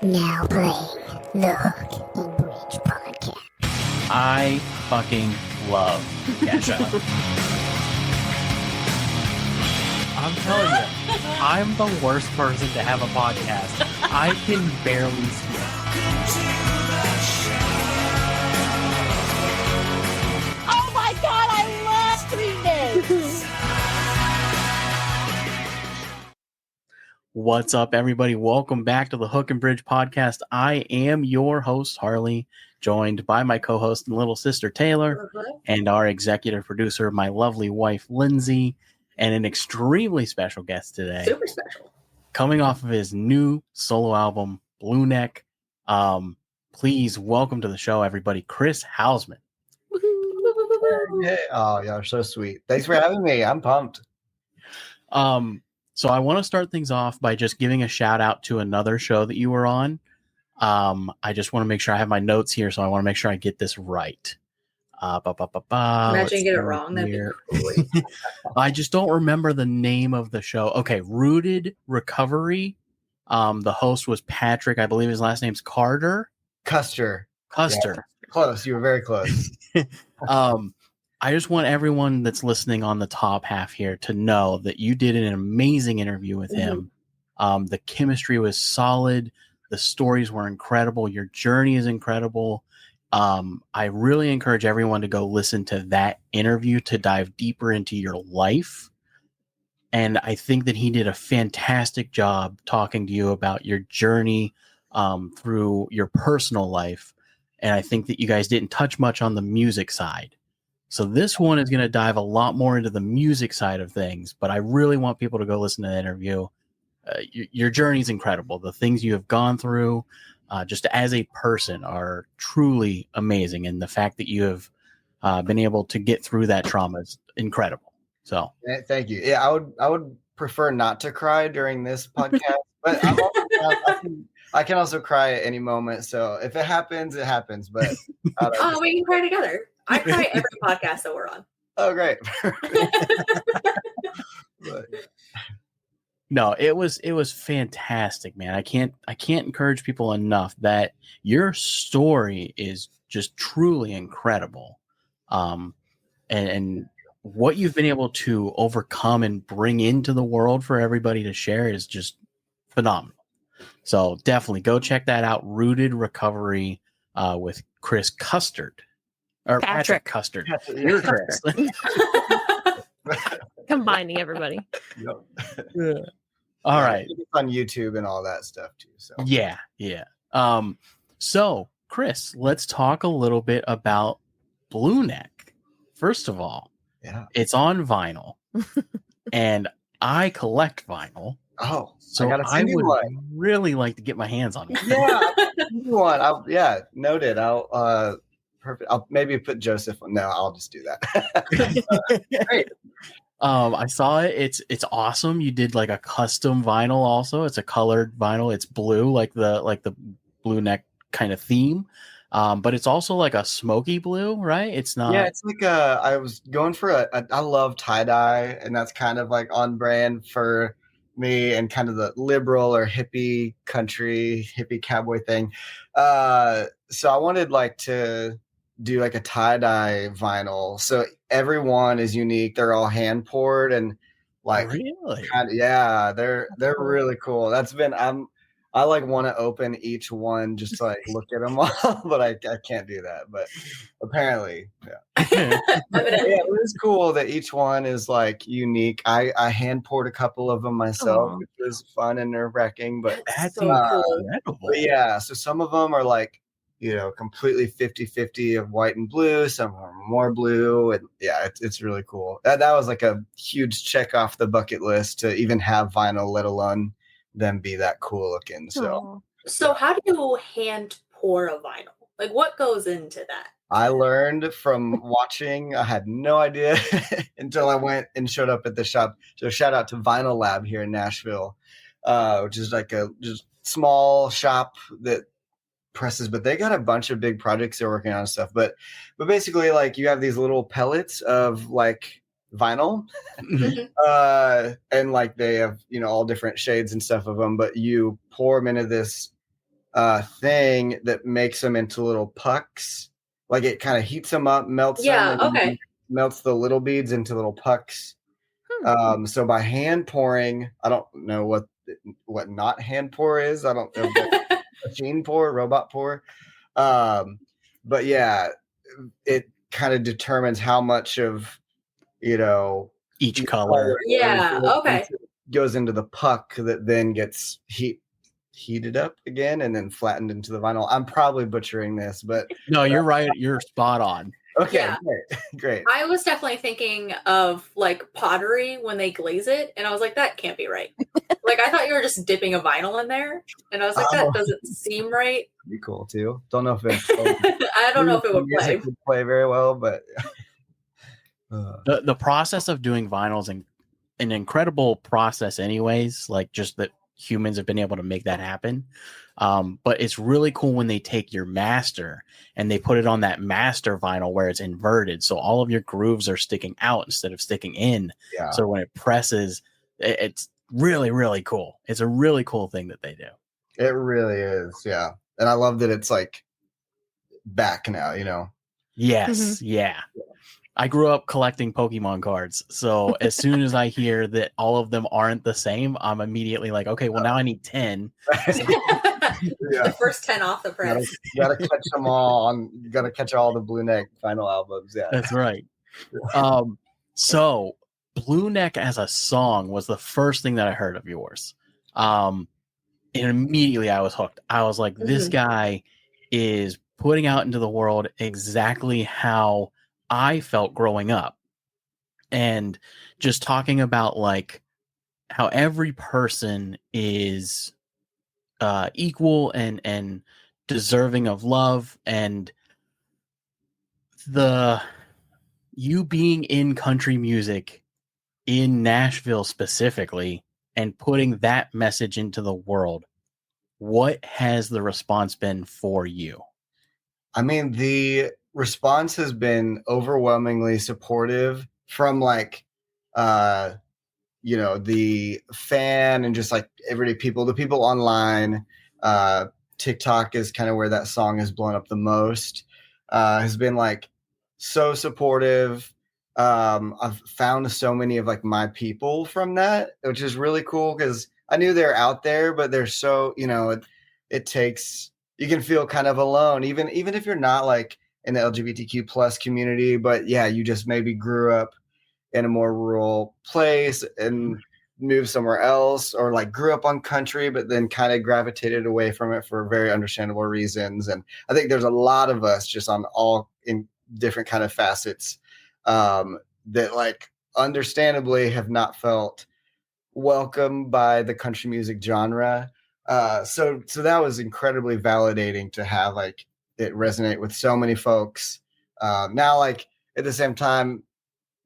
Now playing the Hook and Bridge podcast. I fucking love Kesha. I'm telling you, I'm the worst person to have a podcast. I can barely speak. Oh my god, I love doing this! What's up, everybody? Welcome back to the Hook and Bridge podcast. I am your host, Harley, joined by my co-host and little sister, Taylor, and our executive producer, my lovely wife, Lindsay, and an extremely special guest today. Super special. Coming off of his new solo album, Blueneck. Please welcome to the show, everybody, Chris Housman. Hey, oh, y'all are so sweet. Thanks for having me. I'm pumped. So I want to start things off by just giving a shout out to another show that you were on. I just want to make sure I have my notes here, so I want to make sure I get this right. Imagine you get it wrong. That'd be great. I just don't remember the name of the show. Okay, Rooted Recovery. The host was Patrick. I believe his last name's Custer. Yeah, close. You were very close. I just want everyone that's listening on the top half here to know that you did an amazing interview with him. The chemistry was solid. The stories were incredible. Your journey is incredible. I really encourage everyone to go listen to that interview to dive deeper into your life. And I think that he did a fantastic job talking to you about your journey through your personal life. And I think that you guys didn't touch much on the music side. So this one is going to dive a lot more into the music side of things, but I really want people to go listen to the interview. Your journey is incredible. The things you have gone through, just as a person, are truly amazing. And the fact that you have been able to get through that trauma is incredible. So Thank you. Yeah, I would prefer not to cry during this podcast, but I can also cry at any moment. So if it happens, it happens. But we can cry together. I cry every podcast that we're on. Oh, great. no, it was fantastic, man. I can't encourage people enough that your story is just truly incredible. And what you've been able to overcome and bring into the world for everybody to share is just phenomenal. So definitely go check that out. Rooted Recovery with Chris Custard. Or Patrick Custard. You're Chris. Combining everybody. Yep. Yeah. All right. It's on YouTube and all that stuff too. So yeah. So Chris, let's talk a little bit about Blueneck. First of all, it's on vinyl, and I collect vinyle. Oh, so I would really like to get my hands on one. Yeah, noted. I'll perfect. I'll maybe put Joseph on. No, I'll just do that. Great. I saw it. It's awesome. You did like a custom vinyl also. It's a colored vinyl. It's blue, like the Blueneck kind of theme. But it's also like a smoky blue, right? It's not. Yeah, it's like I was going for I love tie-dye, and that's kind of like on brand for me and kind of the liberal or hippie country, hippie cowboy thing. So I wanted like to do like a tie-dye vinyl. So everyone is unique. They're all hand poured and like really, they're really cool. That's been I like want to open each one just to like look at them all, but I can't do that. But apparently, yeah, it was cool that each one is like unique. I hand poured a couple of them myself, which was fun and nerve wracking. But that's so cool. But yeah, so some of them are like, completely 50-50 of white and blue. Some are more blue, and yeah, it's really cool. That was like a huge check off the bucket list to even have vinyl, let alone them be that cool looking. So how do you hand pour a vinyl? Like, what goes into that? I learned from watching. I had no idea until I went and showed up at the shop. So shout out to Vinyl Lab here in Nashville, which is like a just small shop that presses, but they got a bunch of big projects they're working on and stuff. But basically, like, you have these little pellets of like vinyl and like they have all different shades and stuff of them, but you pour them into this thing that makes them into little pucks. Like it kind of heats them up, melts them, and okay. melts the little beads into little pucks. So by hand pouring, I don't know what not hand pour is. I don't know if machine pour, robot pour. But yeah, it kind of determines how much of each color. Yeah, okay. Goes into the puck that then gets heated up again and then flattened into the vinyl. I'm probably butchering this, but No, you're right. You're spot on. okay, Yeah. great. I was definitely thinking of like pottery when they glaze it, and I was like, that can't be right. Like I thought you were just dipping a vinyl in there, and I was like, that doesn't seem right. Be cool too. Don't know if I don't know if it would play very well, but the process of doing vinyl is an incredible process anyways, like just that humans have been able to make that happen. But it's really cool when they take your master and they put it on that master vinyl where it's inverted, so all of your grooves are sticking out instead of sticking in. Yeah. So when it presses, it's really, really cool. It's a really cool thing that they do. It really is, yeah. And I love that it's like back now, Yes, yeah. I grew up collecting Pokemon cards, so as soon as I hear that all of them aren't the same, I'm immediately like, okay, well now I need 10. The first 10 off the press. You gotta catch them all on. You gotta catch all the Blueneck final albums. Yeah, that's right. So Blueneck as a song was the first thing that I heard of yours, and immediately I was hooked. I was like, this guy is putting out into the world exactly how I felt growing up, and just talking about like how every person is equal and deserving of love, and you being in country music in Nashville specifically and putting that message into the world. What has the response been for you? I mean, the response has been overwhelmingly supportive from like the fan and just like everyday people, the people online. TikTok is kind of where that song has blown up the most. Has been like so supportive. I've found so many of like my people from that, which is really cool because I knew they're out there, but they're so, it takes, you can feel kind of alone, even if you're not like in the LGBTQ plus community, but yeah, you just maybe grew up in a more rural place and moved somewhere else, or like grew up on country, but then kind of gravitated away from it for very understandable reasons. And I think there's a lot of us just on all in different kind of facets that like understandably have not felt welcome by the country music genre. So that was incredibly validating to have like it resonate with so many folks. Now, like at the same time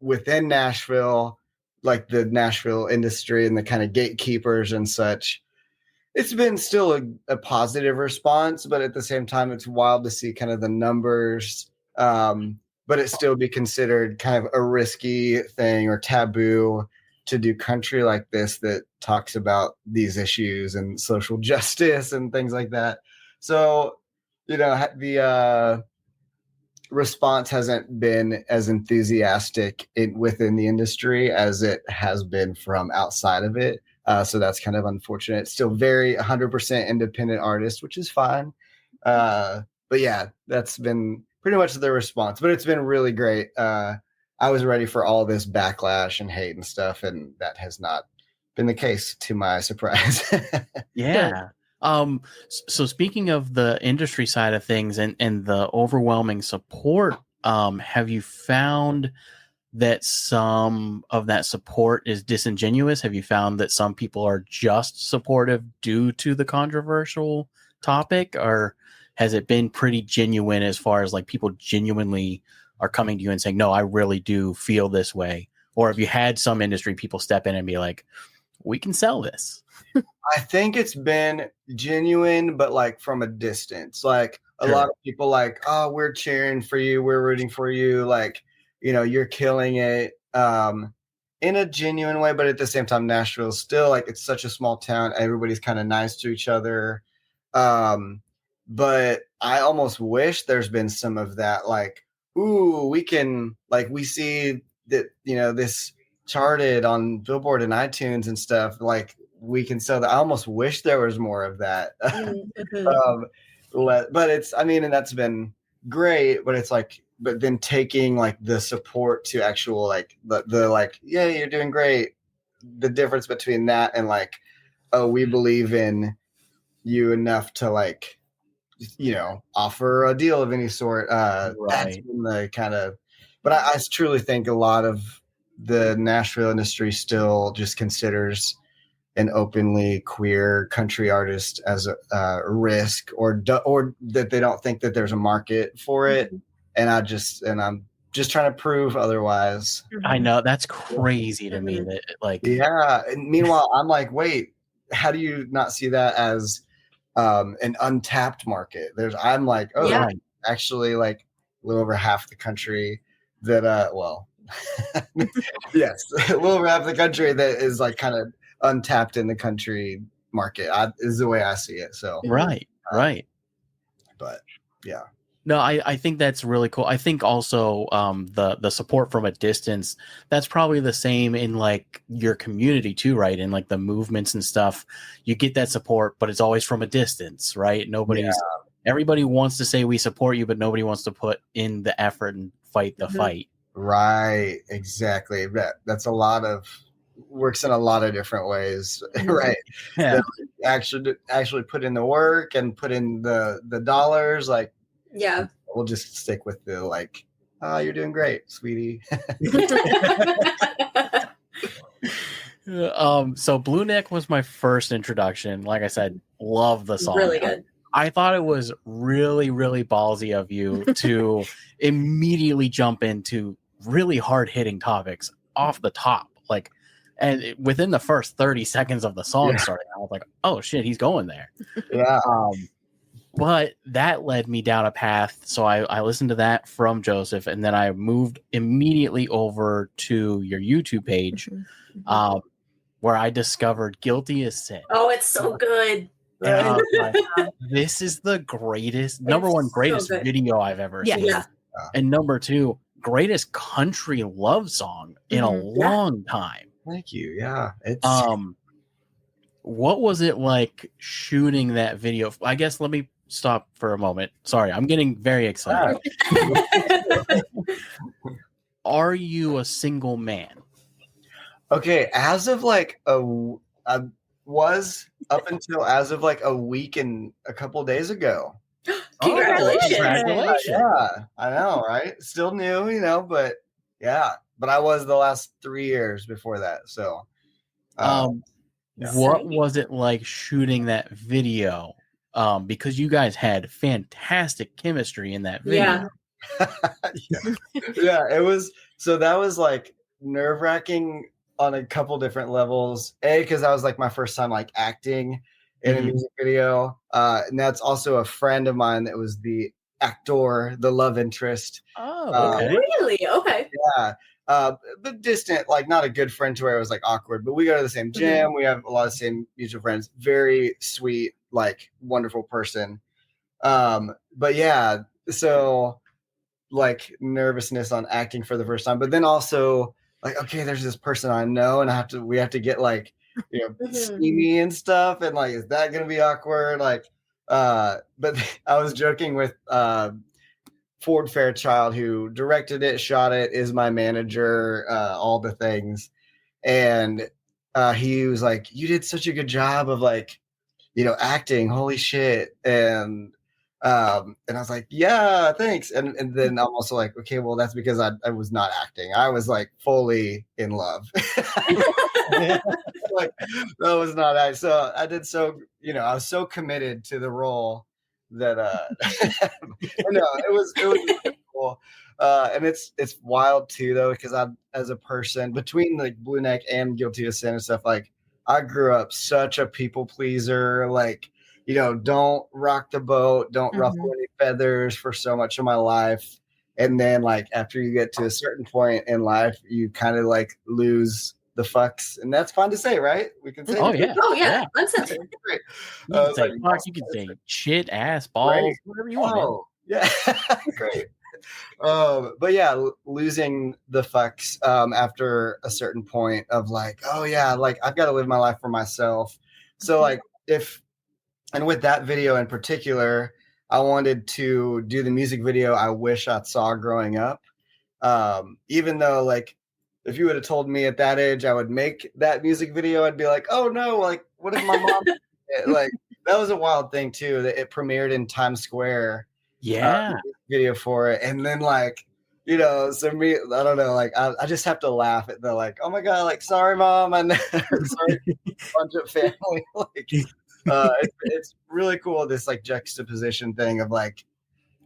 within Nashville, like the Nashville industry and the kind of gatekeepers and such, it's been still a positive response, but at the same time, it's wild to see kind of the numbers, but it still be considered kind of a risky thing or taboo to do country like this that talks about these issues and social justice and things like that. So, the response hasn't been as enthusiastic within the industry as it has been from outside of it. So that's kind of unfortunate. It's still very 100% independent artist, which is fine. But yeah, that's been pretty much the response, but it's been really great. I was ready for all this backlash and hate and stuff, and that has not been the case, to my surprise. Yeah. So speaking of the industry side of things and the overwhelming support, have you found that some of that support is disingenuous? Have you found that some people are just supportive due to the controversial topic, or has it been pretty genuine as far as like people genuinely are coming to you and saying, no, I really do feel this way? Or have you had some industry people step in and be like, we can sell this? I think it's been genuine, but like from a distance. Like a lot of people like, oh, we're cheering for you, we're rooting for you, like, you're killing it, in a genuine way. But at the same time, Nashville is still like, it's such a small town. Everybody's kind of nice to each other. But I almost wish there's been some of that, like, ooh, we can, like, we see that, you know, this charted on Billboard and iTunes and stuff, like, we can sell that. I almost wish there was more of that. But it's, I mean, and that's been great, but it's like, but then taking like the support to actual, like the like, yeah, you're doing great. The difference between that and like, oh, we believe in you enough to like, you know, offer a deal of any sort. That's been the kind of, but I truly think a lot of the Nashville industry still just considers an openly queer country artist as a risk, or that they don't think that there's a market for it. And I'm just trying to prove otherwise. I know, that's crazy to me. That like, yeah. And meanwhile, I'm like, wait, how do you not see that as an untapped market? I'm like, oh, yeah. Actually, like a little over half the country that well, yes, a little over half the country that is like kind of untapped in the country market is the way I see it. So right. But yeah. No, I think that's really cool. I think also the support from a distance, that's probably the same in like your community too, right? In like the movements and stuff, you get that support, but it's always from a distance, right? Everybody wants to say we support you, but nobody wants to put in the effort and fight the fight. Right, exactly. That's a lot of works in a lot of different ways, right? Yeah. Actually put in the work and put in the dollars, like. Yeah, we'll just stick with the like, oh, you're doing great, sweetie. So Blueneck was my first introduction. Like I said, love the song. Really good. I thought it was really, really ballsy of you to immediately jump into really hard-hitting topics off the top. Like, and within the first 30 seconds of the song starting, I was like, oh shit, he's going there. Yeah. But that led me down a path. So I listened to that from Joseph, and then I moved immediately over to your YouTube page, where I discovered Guilty as Sin. Oh, it's so good. And this is the greatest, number one, greatest video I've ever seen. Yeah. And number two, greatest country love song in a long time. Thank you. Yeah. It's what was it like shooting that video? I guess let me stop for a moment. Sorry, I'm getting very excited. Are you a single man? Okay, as of like I was up until as of like a week and a couple days ago. Congratulations. Yeah, I know, right? Still new, you know, but yeah. But I was the last 3 years before that. So what was it like shooting that video? Because you guys had fantastic chemistry in that video. Yeah, it was. So that was like nerve-wracking on a couple different levels. Because that was like my first time like acting in a music video. And that's also a friend of mine that was the actor, the love interest. Oh, okay. Really? Okay. Yeah. But distant, like not a good friend to where it was like awkward, but we go to the same gym. We have a lot of same mutual friends. Very sweet, like wonderful person. But yeah, so like nervousness on acting for the first time, but then also like, okay, there's this person I know, and we have to get like, you know, steamy and stuff, and like, is that gonna be awkward? Like, but I was joking with Ford Fairchild, who directed it, shot it, is my manager, all the things. And he was like, you did such a good job of like, you know, acting, holy shit. And I was like, yeah, thanks. And then I'm also like, okay, well, that's because I was not acting. I was like fully in love. Like, that was not acting. So I did you know, I was so committed to the role that no, it was cool. And it's wild too though, because I, as a person, between like Blueneck and Guilty of Sin and stuff, like I grew up such a people pleaser, like, you know, don't rock the boat, don't ruffle any feathers for so much of my life. And then like after you get to a certain point in life, you kind of like lose the fucks, and that's fine to say, right? We can say yeah. Uncensored. You can say fuck, you can say shit, ass, balls, Right. whatever you want. Oh, yeah. Great. But yeah, losing the fucks after a certain point of like, oh yeah, like I've got to live my life for myself. So like and with that video in particular, I wanted to do the music video I wish I saw growing up. Even though like if you would have told me at that age I would make that music video, I'd be like, oh no, like what if my mom like that was a wild thing too, that it premiered in Times Square. Yeah. Video for it. And then like, you know, so me, I don't know, like I just have to laugh at the like, oh my God, like sorry mom, and sorry bunch of family. Like it's really cool, this like juxtaposition thing of like,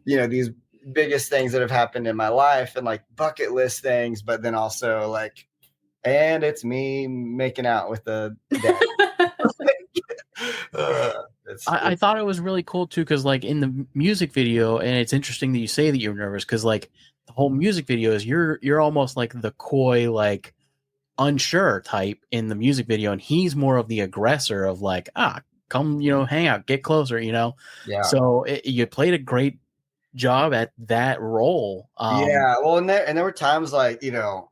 you know, these biggest things that have happened in my life and like bucket list things, but then also like, and it's me making out with the dad. I thought it was really cool too, because like in the music video, and it's interesting that you say that you're nervous, because like the whole music video is you're almost like the coy, like unsure type in the music video, and he's more of the aggressor of like, come, you know, hang out, get closer, you know. Yeah. So you played a great job at that role. Yeah, well, and there were times like, you know,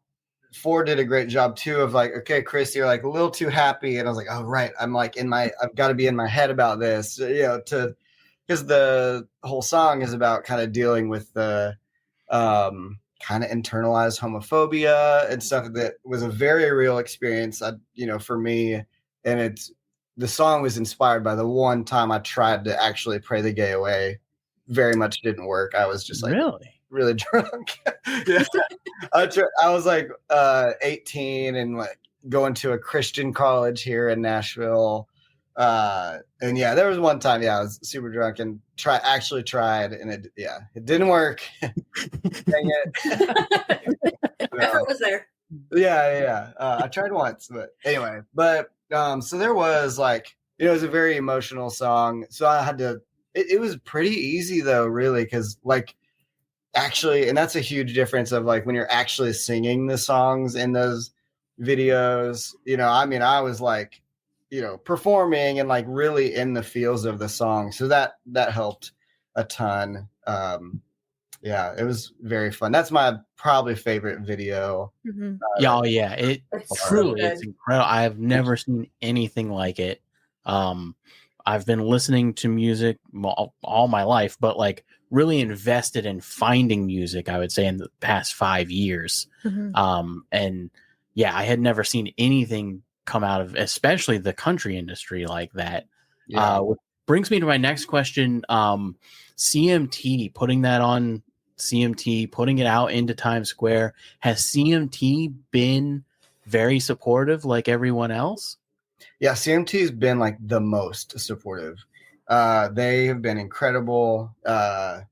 Ford did a great job too of like, okay, Chris, you're like a little too happy, and I was like, oh right, I'm like I've got to be in my head about this, you know, because the whole song is about kind of dealing with the kind of internalized homophobia and stuff that was a very real experience, you know, for me, and the song was inspired by the one time I tried to actually pray the gay away. Very much didn't work. I was just like really drunk. Yeah. I was like 18 and like going to a Christian college here in Nashville. And yeah, there was one time, I was super drunk and actually tried, and it didn't work. Dang it. Effort was there. Yeah. I tried once, but anyway, so there was like, you know, it was a very emotional song. So I had to, it was pretty easy though, really. 'Cause like, actually, and that's a huge difference of like when you're actually singing the songs in those videos, you know, I mean, I was like, you know, performing and like really in the feels of the song. So that helped a ton. Yeah, it was very fun. That's my probably favorite video. Mm-hmm. It's incredible. I have never seen anything like it. I've been listening to music all my life, but like really invested in finding music, I would say, in the past 5 years. Mm-hmm. And yeah, I had never seen anything come out of, especially the country industry like that. Yeah. Which brings me to my next question. CMT, putting that on CMT, putting it out into Times Square. Has CMT been very supportive like everyone else? Yeah, CMT has been like the most supportive. They have been incredible. And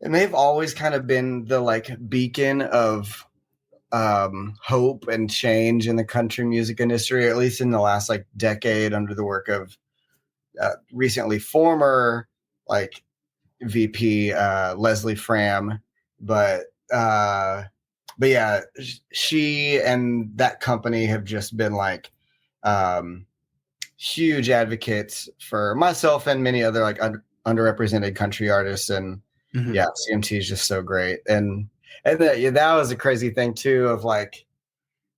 they've always kind of been the like beacon of hope and change in the country music industry, at least in the last like decade, under the work of recently former like VP Leslie Fram. But yeah, she and that company have just been like huge advocates for myself and many other like underrepresented country artists. And mm-hmm. Yeah, CMT is just so great. And that was a crazy thing too of like,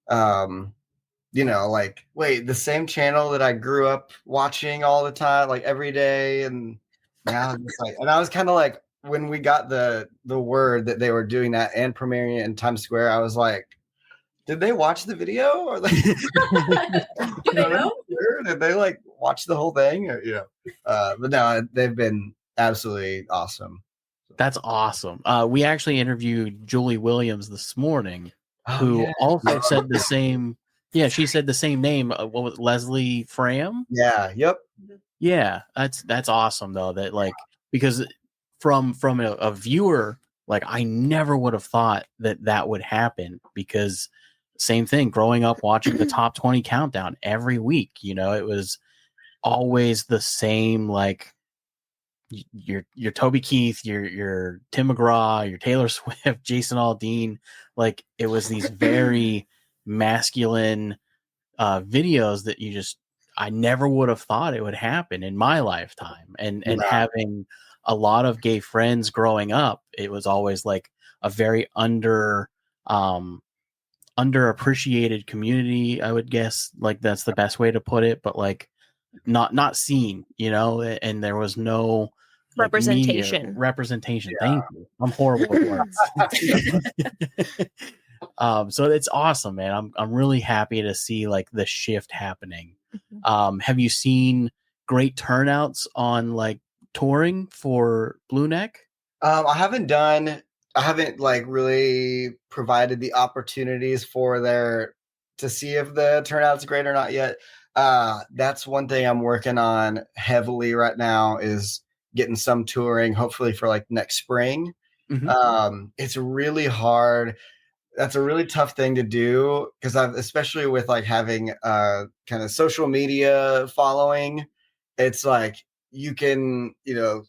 you know, like, wait, the same channel that I grew up watching all the time, like every day. And now it's like, and I was kind of like, when we got the word that they were doing that and premiering it in Times Square, I was like, did they watch the video? Or like, do they know? Did they like watch the whole thing? Or, you know, but no, they've been absolutely awesome. That's awesome. We actually interviewed Julie Williams this morning, who also said the same. Yeah, she said the same name. What was it, Leslie Fram? Yeah. Yep. Yeah, that's awesome though. That like, because from a viewer, like I never would have thought that would happen, because same thing, growing up watching the top 20 countdown every week, you know, it was always the same, like your Toby Keith, your Tim McGraw, your Taylor Swift, Jason Aldean. Like it was these very masculine videos that I never would have thought it would happen in my lifetime. And having a lot of gay friends growing up, it was always like a very underappreciated community, I would guess. Like that's the best way to put it, but like not seen, you know, and there was no like, representation. Representation. Yeah. Thank you. I'm horrible with words. So it's awesome, man. I'm really happy to see like the shift happening. Have you seen great turnouts on like touring for Blueneck? I haven't like really provided the opportunities for to see if the turnout's great or not yet. That's one thing I'm working on heavily right now, is getting some touring, hopefully for like next spring. It's really hard. That's a really tough thing to do, because especially with like having a kind of social media following, it's like you can, you know,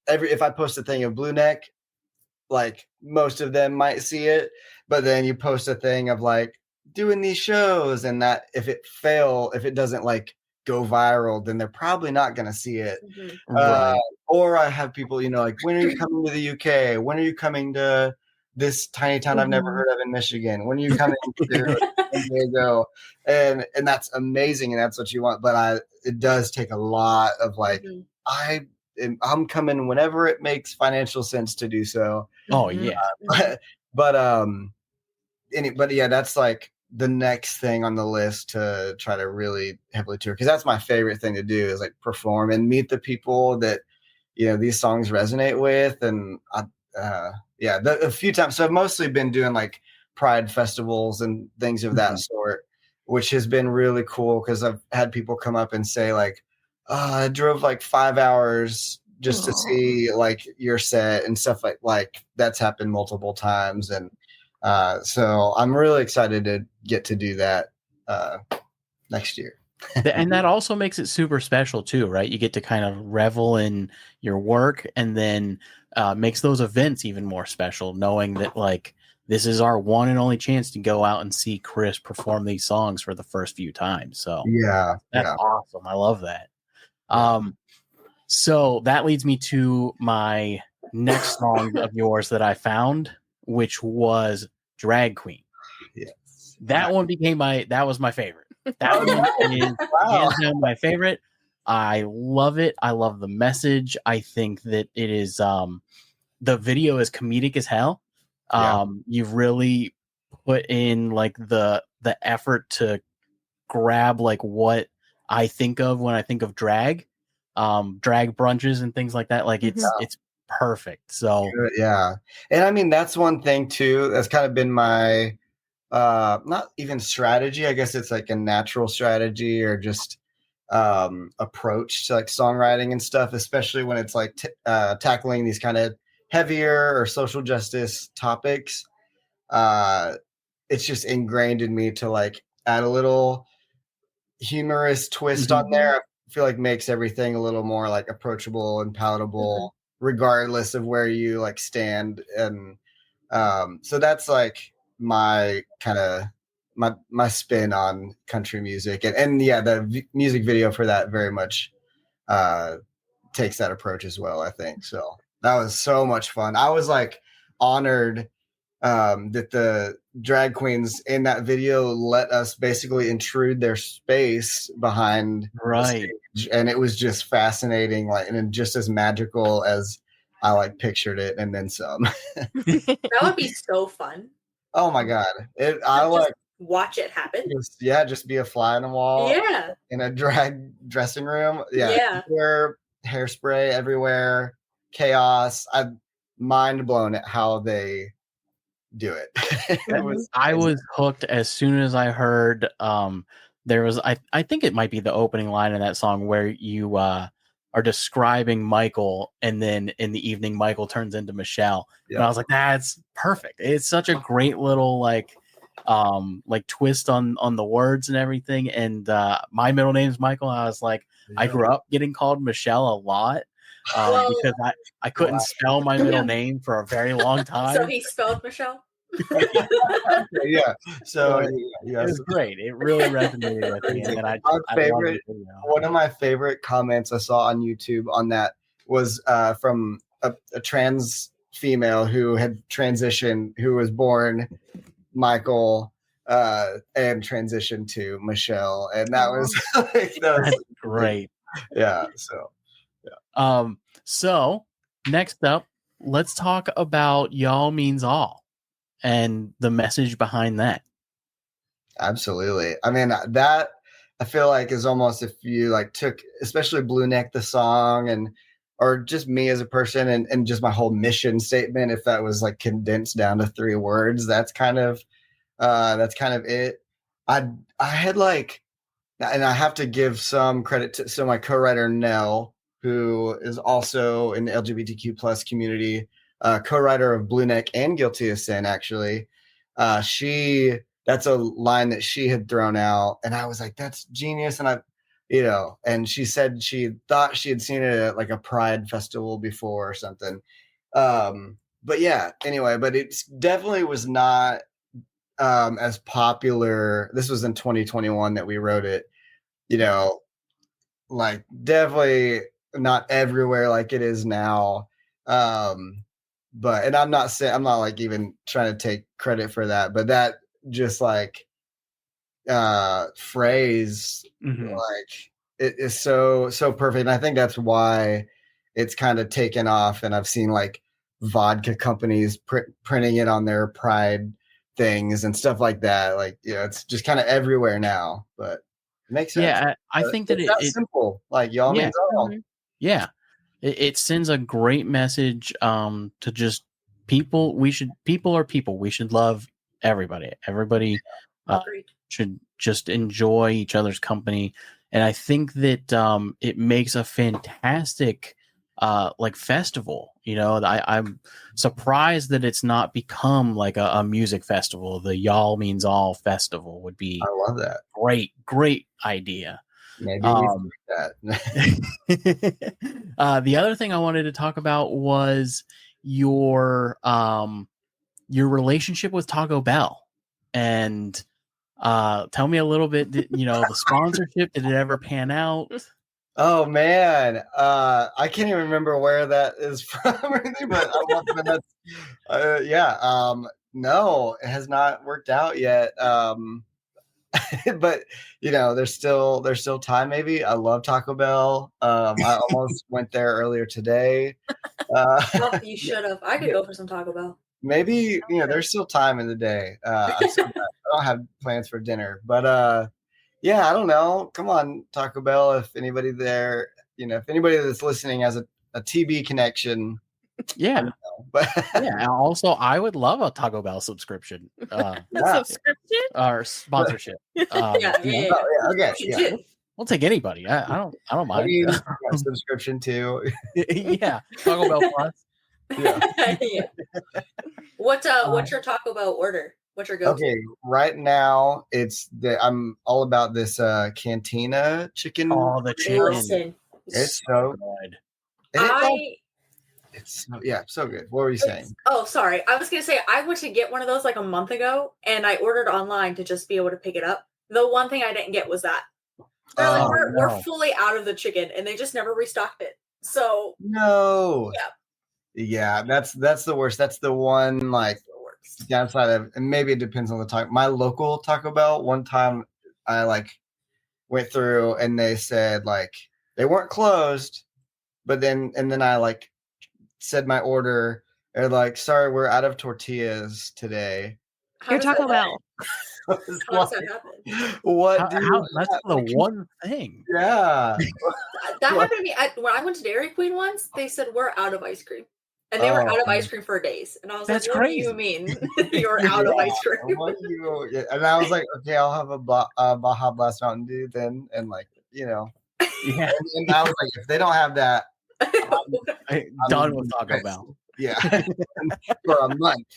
if I post a thing of Blueneck, like most of them might see it, but then you post a thing of like doing these shows, and that if it doesn't like go viral, then they're probably not going to see it. Right. Or I have people, you know, like, when are you coming to the UK? When are you coming to this tiny town I've never heard of in Michigan? When are you coming to San Diego? And that's amazing, and that's what you want. But it does take a lot of like, I'm coming whenever it makes financial sense to do so. Oh yeah. But yeah, that's like the next thing on the list to try to really heavily tour, because that's my favorite thing to do, is like perform and meet the people that, you know, these songs resonate with. And a few times, so I've mostly been doing like pride festivals and things of that sort, which has been really cool, because I've had people come up and say like, I drove like 5 hours just to see like your set and stuff like that's happened multiple times. And so I'm really excited to get to do that next year. And that also makes it super special too, right? You get to kind of revel in your work, and then makes those events even more special, knowing that like this is our one and only chance to go out and see Chris perform these songs for the first few times. So that's awesome. I love that. So that leads me to my next song of yours that I found, which was Drag Queen. Yes. That one that was my favorite. That one is hands down my favorite. I love it. I love the message. I think that it is, the video is comedic as hell. You've really put in like the effort to grab like what I think of when I think of drag brunches and things like that. Like it's perfect. So yeah. And I mean, that's one thing too, that's kind of been my, not even strategy. I guess it's like a natural strategy, or just, approach to like songwriting and stuff, especially when it's like, tackling these kind of heavier or social justice topics. It's just ingrained in me to like add a little humorous twist on there. I feel like makes everything a little more like approachable and palatable, regardless of where you like stand. And so that's like my kind of my spin on country music, and the music video for that very much takes that approach as well, I think. So that was so much fun. I was like honored that the drag queens in that video let us basically intrude their space behind the stage, and it was just fascinating, like, and just as magical as I like pictured it, and then some. That would be so fun. Oh my god! I like watch it happen. Just be a fly on the wall. Yeah. In a drag dressing room. Yeah. Everywhere, hairspray everywhere, chaos. I'm mind blown at how they do it. I was hooked as soon as I heard there was I think it might be the opening line in that song where you are describing Michael, and then in the evening Michael turns into Michelle. And I was like, that's perfect. It's such a great little like twist on the words and everything. And my middle name's Michael. I was like, I grew up getting called Michelle a lot. Because I couldn't spell my middle name for a very long time. So he spelled Michelle? Yeah. So It was great. It really resonated with me. And then I loved the video. One of my favorite comments I saw on YouTube on that was from a trans female who had transitioned, who was born Michael and transitioned to Michelle, and that was That's great. Yeah. So next up, let's talk about Y'all Means All and the message behind that. Absolutely. I mean, that I feel like is almost, if you like took especially Blueneck the song and or just me as a person and just my whole mission statement, if that was like condensed down to 3 words, that's kind of it. I had like, and I have to give some credit to my co-writer Nell, who is also in the LGBTQ plus community, co-writer of Blueneck and Guilty of Sin. Actually, that's a line that she had thrown out, and I was like, "That's genius!" And and she said she thought she had seen it at like a Pride festival before or something. But yeah, anyway, but it definitely was not as popular. This was in 2021 that we wrote it. Like definitely not everywhere like it is now. But and I'm not like even trying to take credit for that, but that just like phrase, like it is so perfect. And I think that's why it's kind of taken off. And I've seen like vodka companies printing it on their Pride things and stuff like that. Like, it's just kind of everywhere now, but it makes sense. Yeah, I think that it's simple. Like Y'all Means All. Yeah. It sends a great message to just people. We should love everybody. Everybody should just enjoy each other's company. And I think that it makes a fantastic like festival. I'm surprised that it's not become like a music festival. The Y'all Means All festival would be, I love that. Great idea. Maybe we that. The other thing I wanted to talk about was your relationship with Taco Bell, and tell me a little bit. The sponsorship, did it ever pan out? Oh man, I can't even remember where that is from or anything, but no, it has not worked out yet. But there's still time. Maybe. I love Taco Bell. I almost went there earlier today. You should have. I could go for some Taco Bell. Maybe there's still time in the day. I don't have plans for dinner, but yeah, I don't know. Come on, Taco Bell. If anybody there, if anybody that's listening has a TB connection, yeah. But yeah. Also, I would love a Taco Bell subscription. Subscription or sponsorship. Okay. Yeah. We'll take anybody. I don't mind. Subscription too. Yeah. Taco Bell Plus. Yeah. What's your Taco Bell order? What's your go-to? Okay, right now I'm all about this cantina chicken. Oh, the chicken! Listen, it's so good. It's so good. What were you saying? Oh, sorry. I was gonna say I went to get one of those like a month ago, and I ordered online to just be able to pick it up. The one thing I didn't get was that. They're like, we're fully out of the chicken, and they just never restocked it. So no. Yeah, that's the worst. That's the one like downside of, and maybe it depends on the taco. My local Taco Bell, one time I like went through and they said like they weren't closed, but then I like said my order. They're like, sorry, we're out of tortillas today. Your Taco Bell. How does that happen? What? That's the one thing. Yeah. That happened to me when I went to Dairy Queen once. They said we're out of ice cream. And they were out of ice cream for days. And I was That's like, what crazy. do you mean you're out of ice cream? And I was like, okay, I'll have a Baja Blast Mountain Dew then. And like, Yeah. And I was like, if they don't have that, I'm done with Taco Bell. Yeah. For a month.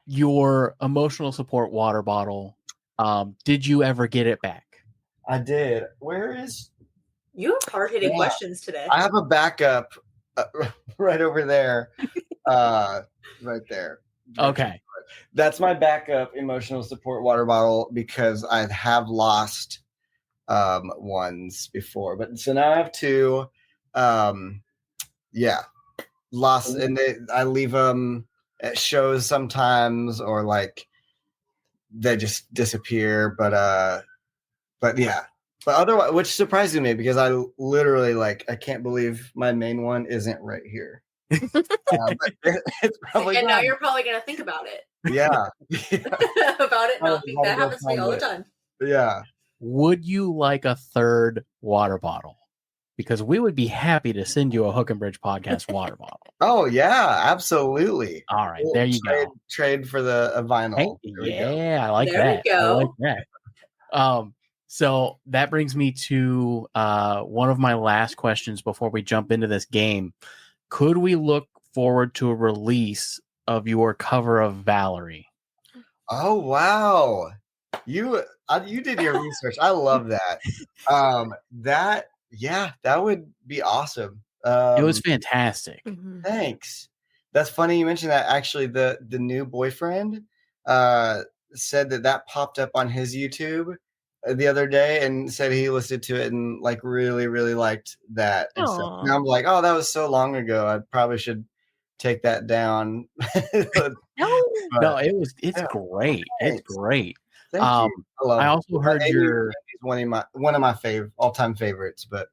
Your emotional support water bottle, did you ever get it back? I did. Where is... You have hard-hitting questions today. I have a backup right over there, right there. Okay. That's my backup emotional support water bottle because I have lost ones before, but so now I have two. Yeah, lost, and I leave them at shows sometimes, or like they just disappear. But yeah, but otherwise, which surprises me because I literally like I can't believe my main one isn't right here. But it's probably And gone. now you're probably gonna think about it. Yeah. About it not being, that happens to me all the time. Yeah. Would you like a third water bottle? Because we would be happy to send you a Hook and Bridge podcast water bottle. Oh yeah, absolutely. All right, there you go. Trade for the vinyl. Hey, yeah, I like There that. we go. I like that. So that brings me to one of my last questions before we jump into this game. Could we look forward to a release of your cover of Valerie? Oh wow, you did your research. I love that. That would be awesome. It was fantastic. Thanks. That's funny you mentioned that. Actually, the new boyfriend said that popped up on his YouTube the other day and said he listened to it and like really, really liked that. And stuff. And I'm like, oh, that was so long ago. I probably should take that down. No, it's great. It's great. Thank you. I also heard your one of my all-time favorites, but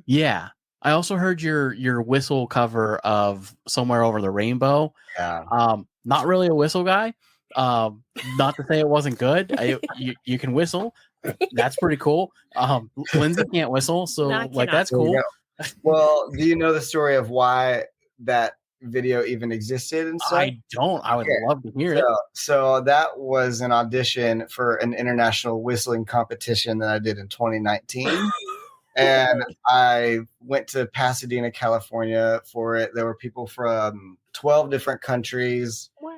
yeah. I also heard your whistle cover of Somewhere Over the Rainbow. Yeah. Not really a whistle guy. Not to say it wasn't good. You can whistle. That's pretty cool. Lindsay can't whistle, so that's cool. Well, do you know the story of why that video even existed and stuff? I don't. I would love to hear it. So that was an audition for an international whistling competition that I did in 2019. And I went to Pasadena, California for it. There were people from 12 different countries. Wow.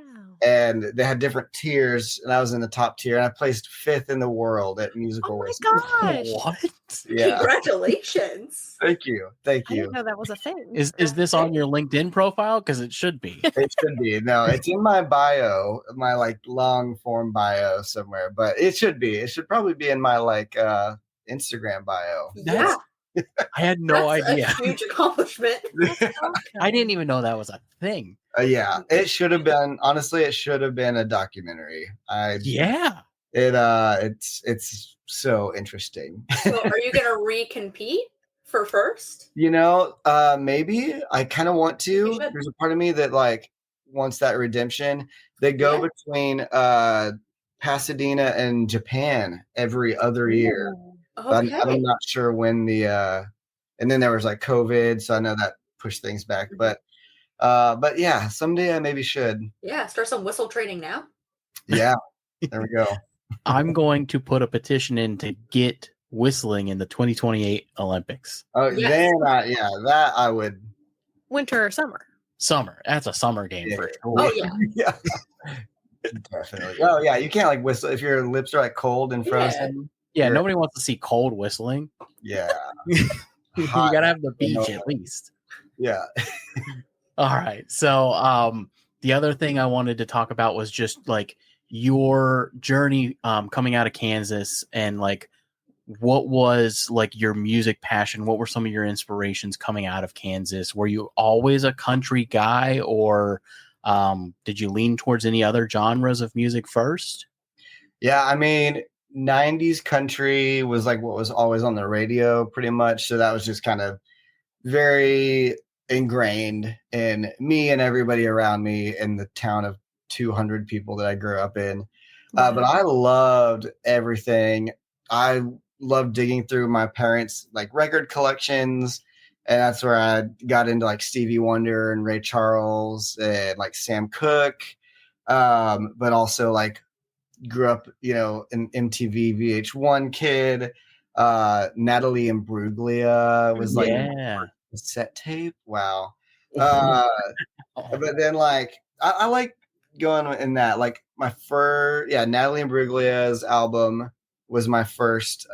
And they had different tiers, and I was in the top tier, and I placed 5th in the world at musical whistling. Oh my gosh! What? Yeah. Congratulations! Thank you. I didn't know that was a thing. Is this on your LinkedIn profile? Because it should be. It should be. No, it's in my bio, my like long form bio somewhere, but it should be. It should probably be in my like Instagram bio. Yeah, I had no idea. A huge accomplishment. I didn't even know that was a thing. Yeah, it should have been. Honestly, it should have been a documentary. It's so interesting. So are you gonna recompete for first? Maybe I kind of want to. There's a part of me that like wants that redemption. They go between Pasadena and Japan every other year. Okay. I'm not sure when the and then there was like COVID, so I know that pushed things back. But yeah, someday I maybe should. Yeah, start some whistle training now. Yeah, there we go. I'm going to put a petition in to get whistling in the 2028 Olympics. Oh, Yes. then that I would. Winter or summer? Summer. That's a summer game for sure. Oh yeah. Yeah. Definitely. Oh yeah, you can't like whistle if your lips are like cold and frozen. Yeah, nobody wants to see cold whistling. Yeah. You gotta have the beach at least. Yeah. All right. So the other thing I wanted to talk about was just like your journey coming out of Kansas and like what was like your music passion? What were some of your inspirations coming out of Kansas? Were you always a country guy, or did you lean towards any other genres of music first? Yeah, I mean, 90s country was like what was always on the radio pretty much. So that was just kind of very ingrained in me and everybody around me in the town of 200 people that I grew up in. But I loved everything. I loved digging through my parents' like record collections. And that's where I got into like Stevie Wonder and Ray Charles and like Sam Cooke. But also like grew up, an MTV VH1 kid. Natalie Imbruglia was like cassette tape. Wow. But then like I like going in that. Like my first, Natalie Imbriglia's album was my first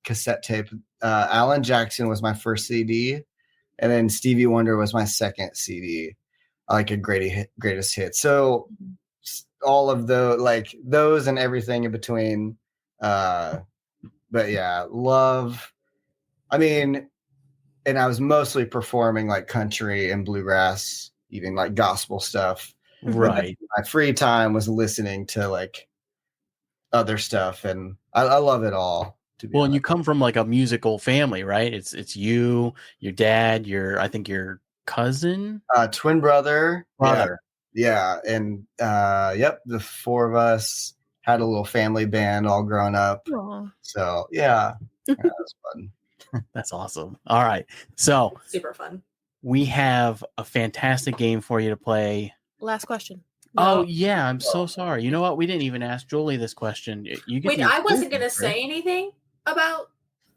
cassette tape. Alan Jackson was my first CD. and then Stevie Wonder was my second CD, like a greatest hit. So all of those and everything in between. But yeah, love. I mean, and I was mostly performing like country and bluegrass, even like gospel stuff. Right. My free time was listening to like other stuff, and I love it all. To be Well, and honest. you come from like a musical family, right? It's you, your dad, I think your cousin, Twin brother. brother. Yeah. And yep, the four of us had a little family band all grown up. Aw. So yeah, that was fun. That's awesome. All right. So Super fun. we have a fantastic game for you to play. Last question. Oh, yeah. I'm so sorry. You know what? We didn't even ask Julie this question. You get Wait, I wasn't going to say anything about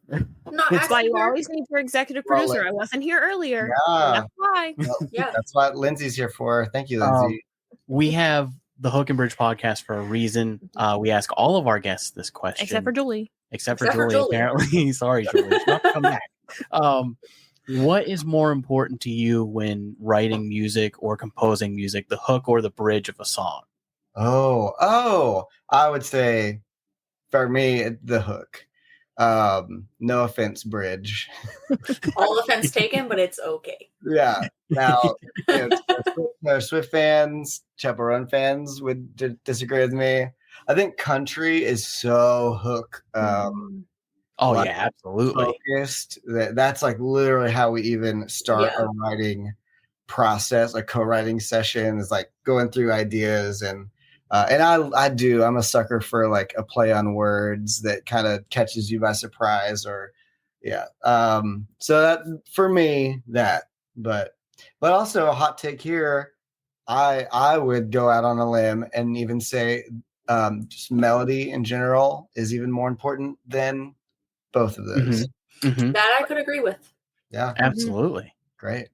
not That's why asking you her. always need your executive Well, producer. I wasn't here earlier. Yeah. That's why. Well, Yeah. that's what Lindsay's here for. Thank you, Lindsay. We have the Hook and Bridge podcast for a reason. We ask all of our guests this question. Except for Julie. Except for Julie, apparently. Sorry, Julie. She's not to come back. What is more important to you when writing music or composing music, the hook or the bridge of a song? Oh, I would say for me, the hook. No offense, bridge. All offense taken, but it's okay. Yeah. Now, Swift fans, Chaperone fans would disagree with me. I think country is so hook. Yeah, absolutely. Focused. That's like literally how we even start a writing process. A co-writing session is like going through ideas, and I'm a sucker for like a play on words that kind of catches you by surprise, or so that for me but also a hot take here. I would go out on a limb and even say just melody in general is even more important than both of those. Mm-hmm. That I could agree with. Yeah, absolutely. Great.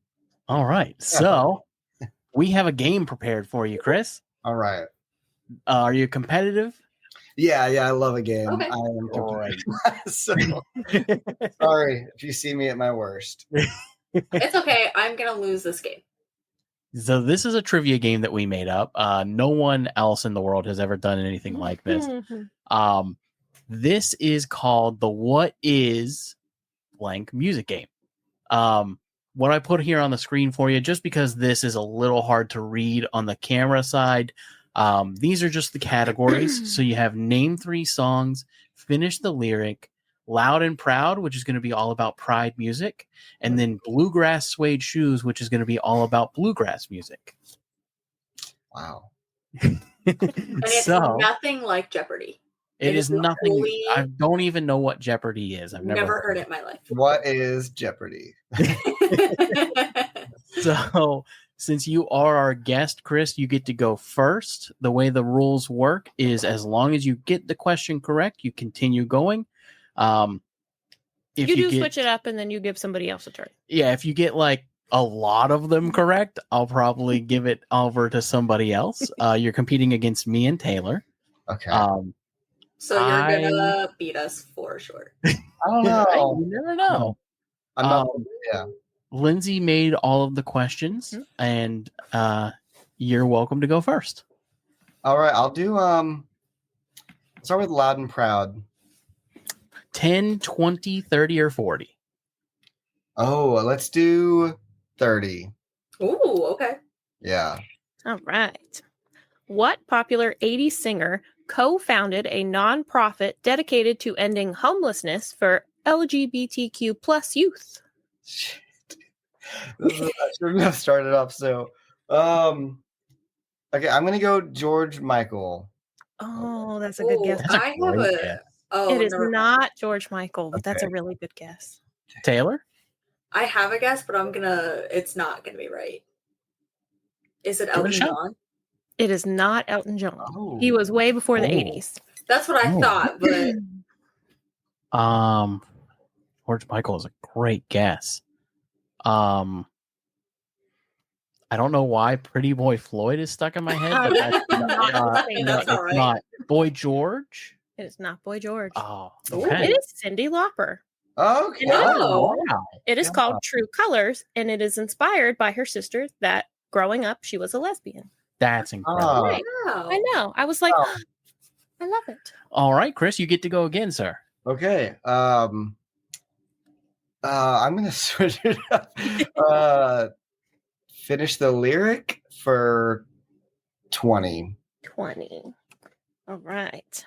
All right, so we have a game prepared for you, Chris. All right. Are you competitive? Yeah, I love a game. Okay. I am Great. So sorry if you see me at my worst. It's okay. I'm going to lose this game. So this is a trivia game that we made up. No one else in the world has ever done anything like this. This is called the What Is Blank Music Game. What I put here on the screen for you, just because this is a little hard to read on the camera side, these are just the categories. So you have name 3 songs, finish the lyric, Loud and Proud, which is going to be all about pride music, and then Bluegrass Suede Shoes, which is going to be all about bluegrass music. Wow. And it's nothing like Jeopardy. It is nothing. I don't even know what Jeopardy is. I've never heard it in my life. What is Jeopardy? So, since you are our guest, Chris, you get to go first. The way the rules work is as long as you get the question correct, you continue going. If you switch it up and then you give somebody else a turn. Yeah, if you get like a lot of them correct, I'll probably give it over to somebody else. You're competing against me and Taylor. Okay. So you're gonna beat us for sure. I don't know. You never know. I'm not. Lindsay made all of the questions, and you're welcome to go first. All right, I'll do. Start with Loud and Proud. 10, 20, 30, or 40. Oh, let's do 30. Ooh, okay. Yeah. All right. What popular 80s singer co-founded a nonprofit dedicated to ending homelessness for LGBTQ plus youth? Shit. I shouldn't have started off so. Okay, I'm gonna go George Michael. Oh, that's a good guess. That's a great guess. It is not George Michael, but that's a really good guess. Taylor? I have a guess, but it's not gonna be right. Is it Elton John? It is not Elton John. Oh. He was way before the 80s. That's what I thought, but George Michael is a great guess. I don't know why Pretty Boy Floyd is stuck in my head, but that's not Boy George. It is not Boy George. Oh, okay. It is Cyndi Lauper. Okay. No. wow. It is Yeah. called True Colors, and it is inspired by her sister that growing up she was a lesbian. That's incredible. Ah. Wow. I know. I was like, Wow. I love it. All right, Chris, you get to go again, sir. Okay. I'm gonna switch it up. Finish the lyric for 20. 20. All right.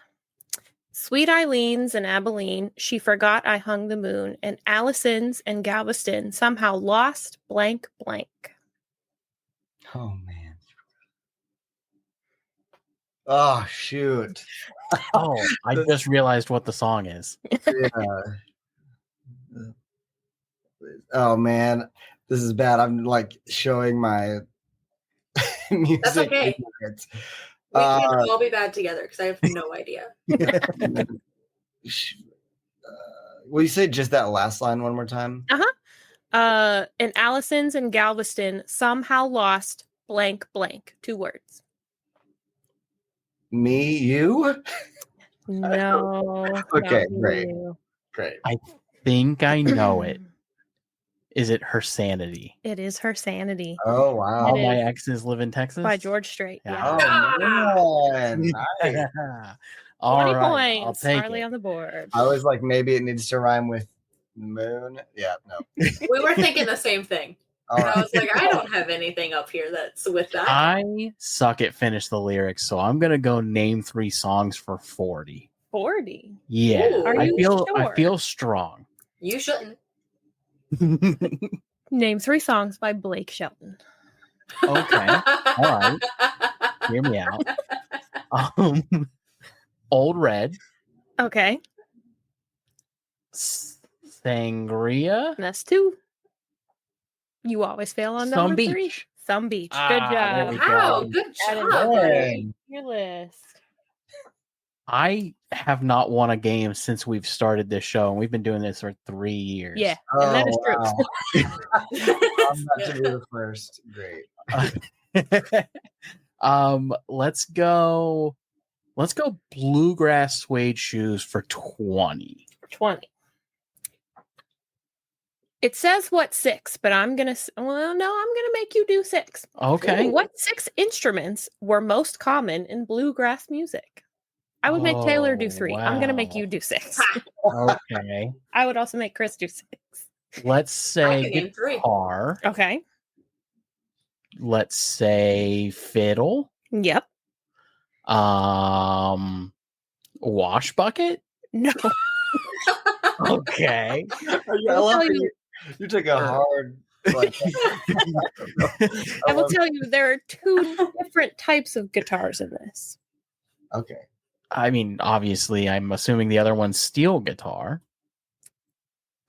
Sweet Eileen's and Abilene, she forgot I hung the moon, and Allison's and Galveston somehow lost blank blank. Oh man. Oh shoot. Oh, I just realized what the song is. Yeah. Oh man, this is bad. I'm like showing my music. That's okay. ignorance. We can all be bad together because I have no idea. Will you say just that last line one more time? And Allison's and Galveston somehow lost blank blank. 2 words. Me, you? No. Okay, not great. you. Great. I think I know it. Is it Her Sanity? It is Her Sanity Oh wow. All It My is. Exes Live in Texas? by George Strait. Yeah. Yeah. Oh man. Nice. All 20 right, I'll points. take Harley it. on the board. I was like, maybe it needs to rhyme with moon. Yeah, no. We were thinking the same thing. All And I right. was like, I don't have anything up here that's with that. I suck at finish the lyrics, so I'm gonna go name 3 songs for 40. 40. Yeah, Ooh. Are I you feel sure? I feel strong. You shouldn't. Name 3 songs by Blake Shelton. Okay, all right, hear me out. Old Red, Okay. Sangria, That's 2. You always fail on Some number 3. Beach. Some Beach. Ah, Good there we job. go. Wow, good Add job. it buddy. to your list. I have not won a game since we've started this show, and we've been doing this for 3 years. Yeah. Oh, And that is true. wow. I'm about to be the first. Great. Let's go bluegrass suede shoes for 20. 20. It says what 6, but I'm going to, I'm going to make you do 6. Okay. What 6 instruments were most common in bluegrass music? I would make Taylor do 3. I'm going to make wow. you do 6. Okay. I would also make Chris do 6. Let's say can name 3. guitar. Okay. Let's say fiddle. Yep. Wash bucket. No. Okay. I will love tell that you took a hard. Like, I will tell you there are 2 different types of guitars in this. Okay. I mean, obviously, I'm assuming the other one's steel guitar,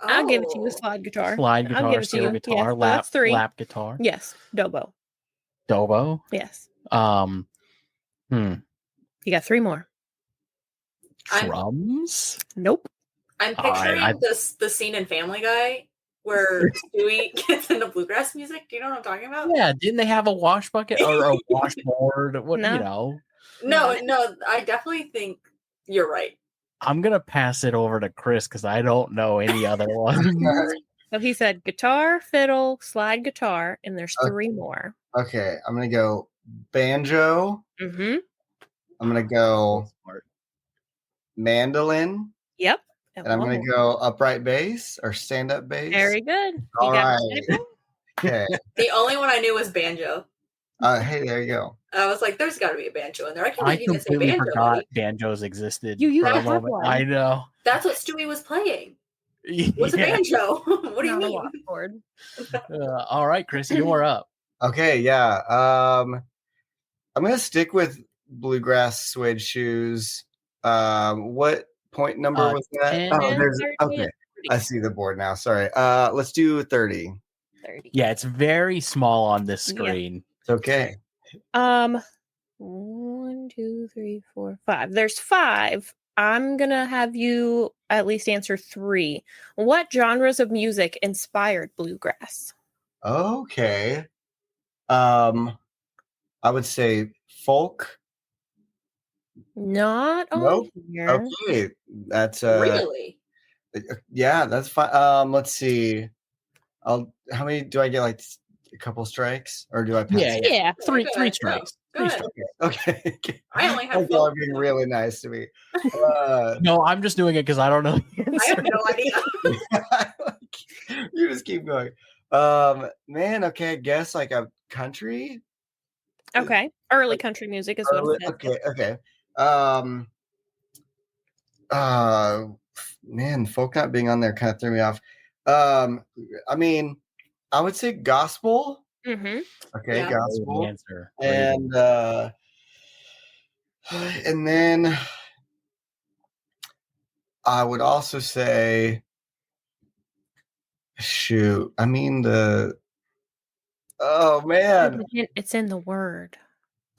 I'll give it to you. Oh. Slide guitar. slide I'll guitar, give it to steel you. guitar, Yes, lap that's 3. lap guitar, Yes. Dobo. Dobo. Yes. You You got 3 more. drums. Nope. I'm picturing I- the scene in Family Guy where Stewie gets into bluegrass music. Do you know what I'm talking about? Yeah, didn't they have a wash bucket or a washboard? What No. you know? No, I definitely think you're right. I'm gonna pass it over to Chris because I don't know any other ones. So he said guitar, fiddle, slide guitar, and there's 3 more. Okay. I'm gonna go banjo. Mm-hmm. I'm gonna go mandolin, Yep. and I'm gonna go upright bass or stand up bass. Very good. You All got right. it. Okay. The only one I knew was banjo. Hey, there you go. I was like, there's got to be a banjo in there. I can't I believe you didn't say completely banjo. forgot buddy. banjos existed. You for a have moment. one. I know. That's what Stewie was playing. Was a Yeah. banjo. What do you Not a mean? washboard. All right, Chris, you're up. Okay, yeah. I'm gonna stick with bluegrass suede shoes. What point number was that? 10, Oh, there's 30, okay. 30. I see the board now. Sorry. Let's do 30. 30. Yeah, it's very small on this screen. It's okay. 1, 2, 3, 4, 5. There's 5. I'm gonna have you at least answer 3. What genres of music inspired bluegrass? Okay. I would say folk. Not on Nope. here. Okay. That's Really? Yeah, that's fine. Let's see. How many do I get? Like a couple strikes, or do I pass? Yeah. Yeah. Three Go ahead, strikes. Go Three ahead. strikes. Okay. I only have Y'all four. are being really nice to me. No, I'm just doing it because I don't know the I have answer. no idea. You just keep going. Man, okay, I guess like a country. Okay. Early country music is what it says. Okay. Man, folk not being on there kind of threw me off. I mean, I would say gospel. Mm-hmm. Okay, Yeah. gospel. Great answer. And then I would also say, shoot, I mean oh man. It's in the word.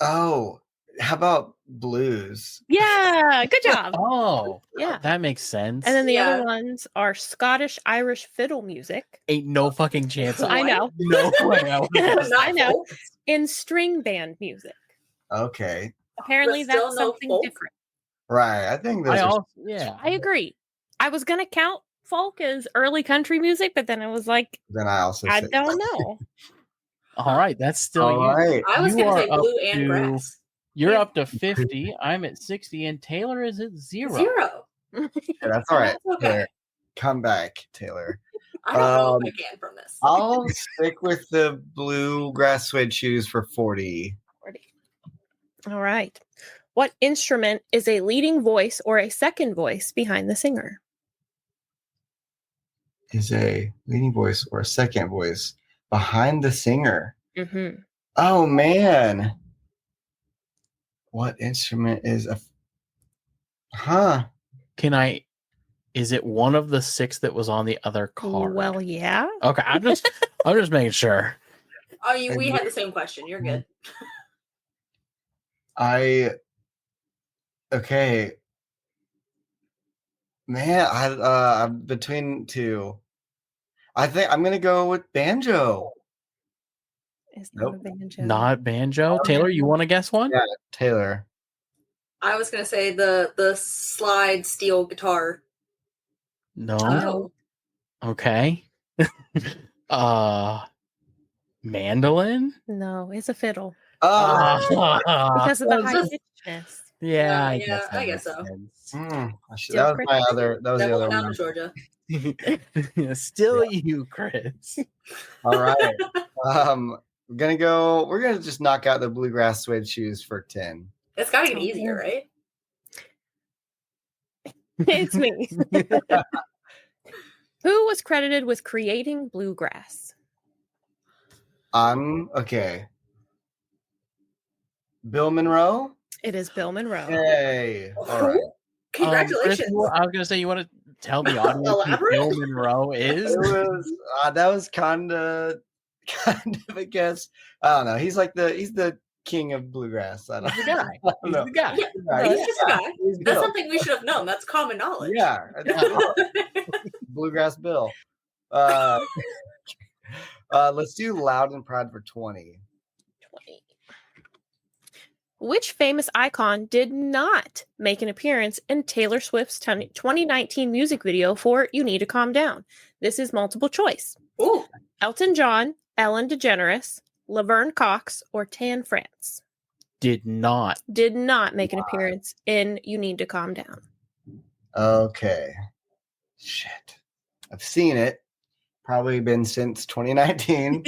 Oh, how about blues? Yeah, good job. Oh, Yeah. that makes sense. And then the Yeah. other ones are Scottish Irish fiddle music. Ain't no fucking chance. I know. No way. I know. In string band music. Okay. Apparently But still that's no something folk? different. Right. I think those I are also, yeah. I agree. I was gonna count folk as early country music, but then I was like, then I also I say don't know. All right, that's still all you. right. I was You going to are say up blue and to- grass. You're Yeah. up to 50. I'm at 60, and Taylor is at 0. Zero. Yeah, that's all right. That's okay. Taylor. Come back, Taylor. I don't know if I can from this. I'll stick with the bluegrass suede shoes for 40. All right. What instrument is a leading voice or a second voice behind the singer? Is a leading voice or a second voice behind the singer. Mm-hmm. Oh man. What instrument is a Is it one of the 6 that was on the other card? Well, yeah. Okay, I'm just making sure. Oh, we had the same question. You're good. Okay. Man, I'm between two. I think I'm gonna go with banjo. It's not a Nope. banjo. Not banjo. Taylor, you want to guess one? Yeah, Taylor. I was going to say the slide steel guitar. No. Oh. Okay. Mandolin? No, it's a fiddle. Because Because of the high pitchedness. yeah, I guess that so. makes that was my other. That was the Then we'll other go down one. to Georgia. sense. Still you, Chris. All right. We're gonna just knock out the bluegrass suede shoes for 10. It's got to get easier, right? It's me. Who was credited with creating bluegrass? Okay. Bill Monroe. It is Bill Monroe. Hey. All right. Congratulations. Chris, I was gonna say, you want to tell the audience who Elaborate? Bill Monroe is? That was kind of a guess. I don't know. He's the king of bluegrass. I don't He's the guy. I don't He's know. the guy. Yeah, Right, he's just a guy. he's That's Bill. something we should have known. That's common knowledge. Yeah. Bluegrass Bill. Let's do Loud and Proud for 20. 20. Which famous icon did not make an appearance in Taylor Swift's 2019 music video for You Need to Calm Down? This is multiple choice. Ooh. Elton John, Ellen DeGeneres, Laverne Cox, or Tan France. Did not. Did not make an appearance in You Need to Calm Down. Okay. Shit. I've seen it. Probably been since 2019.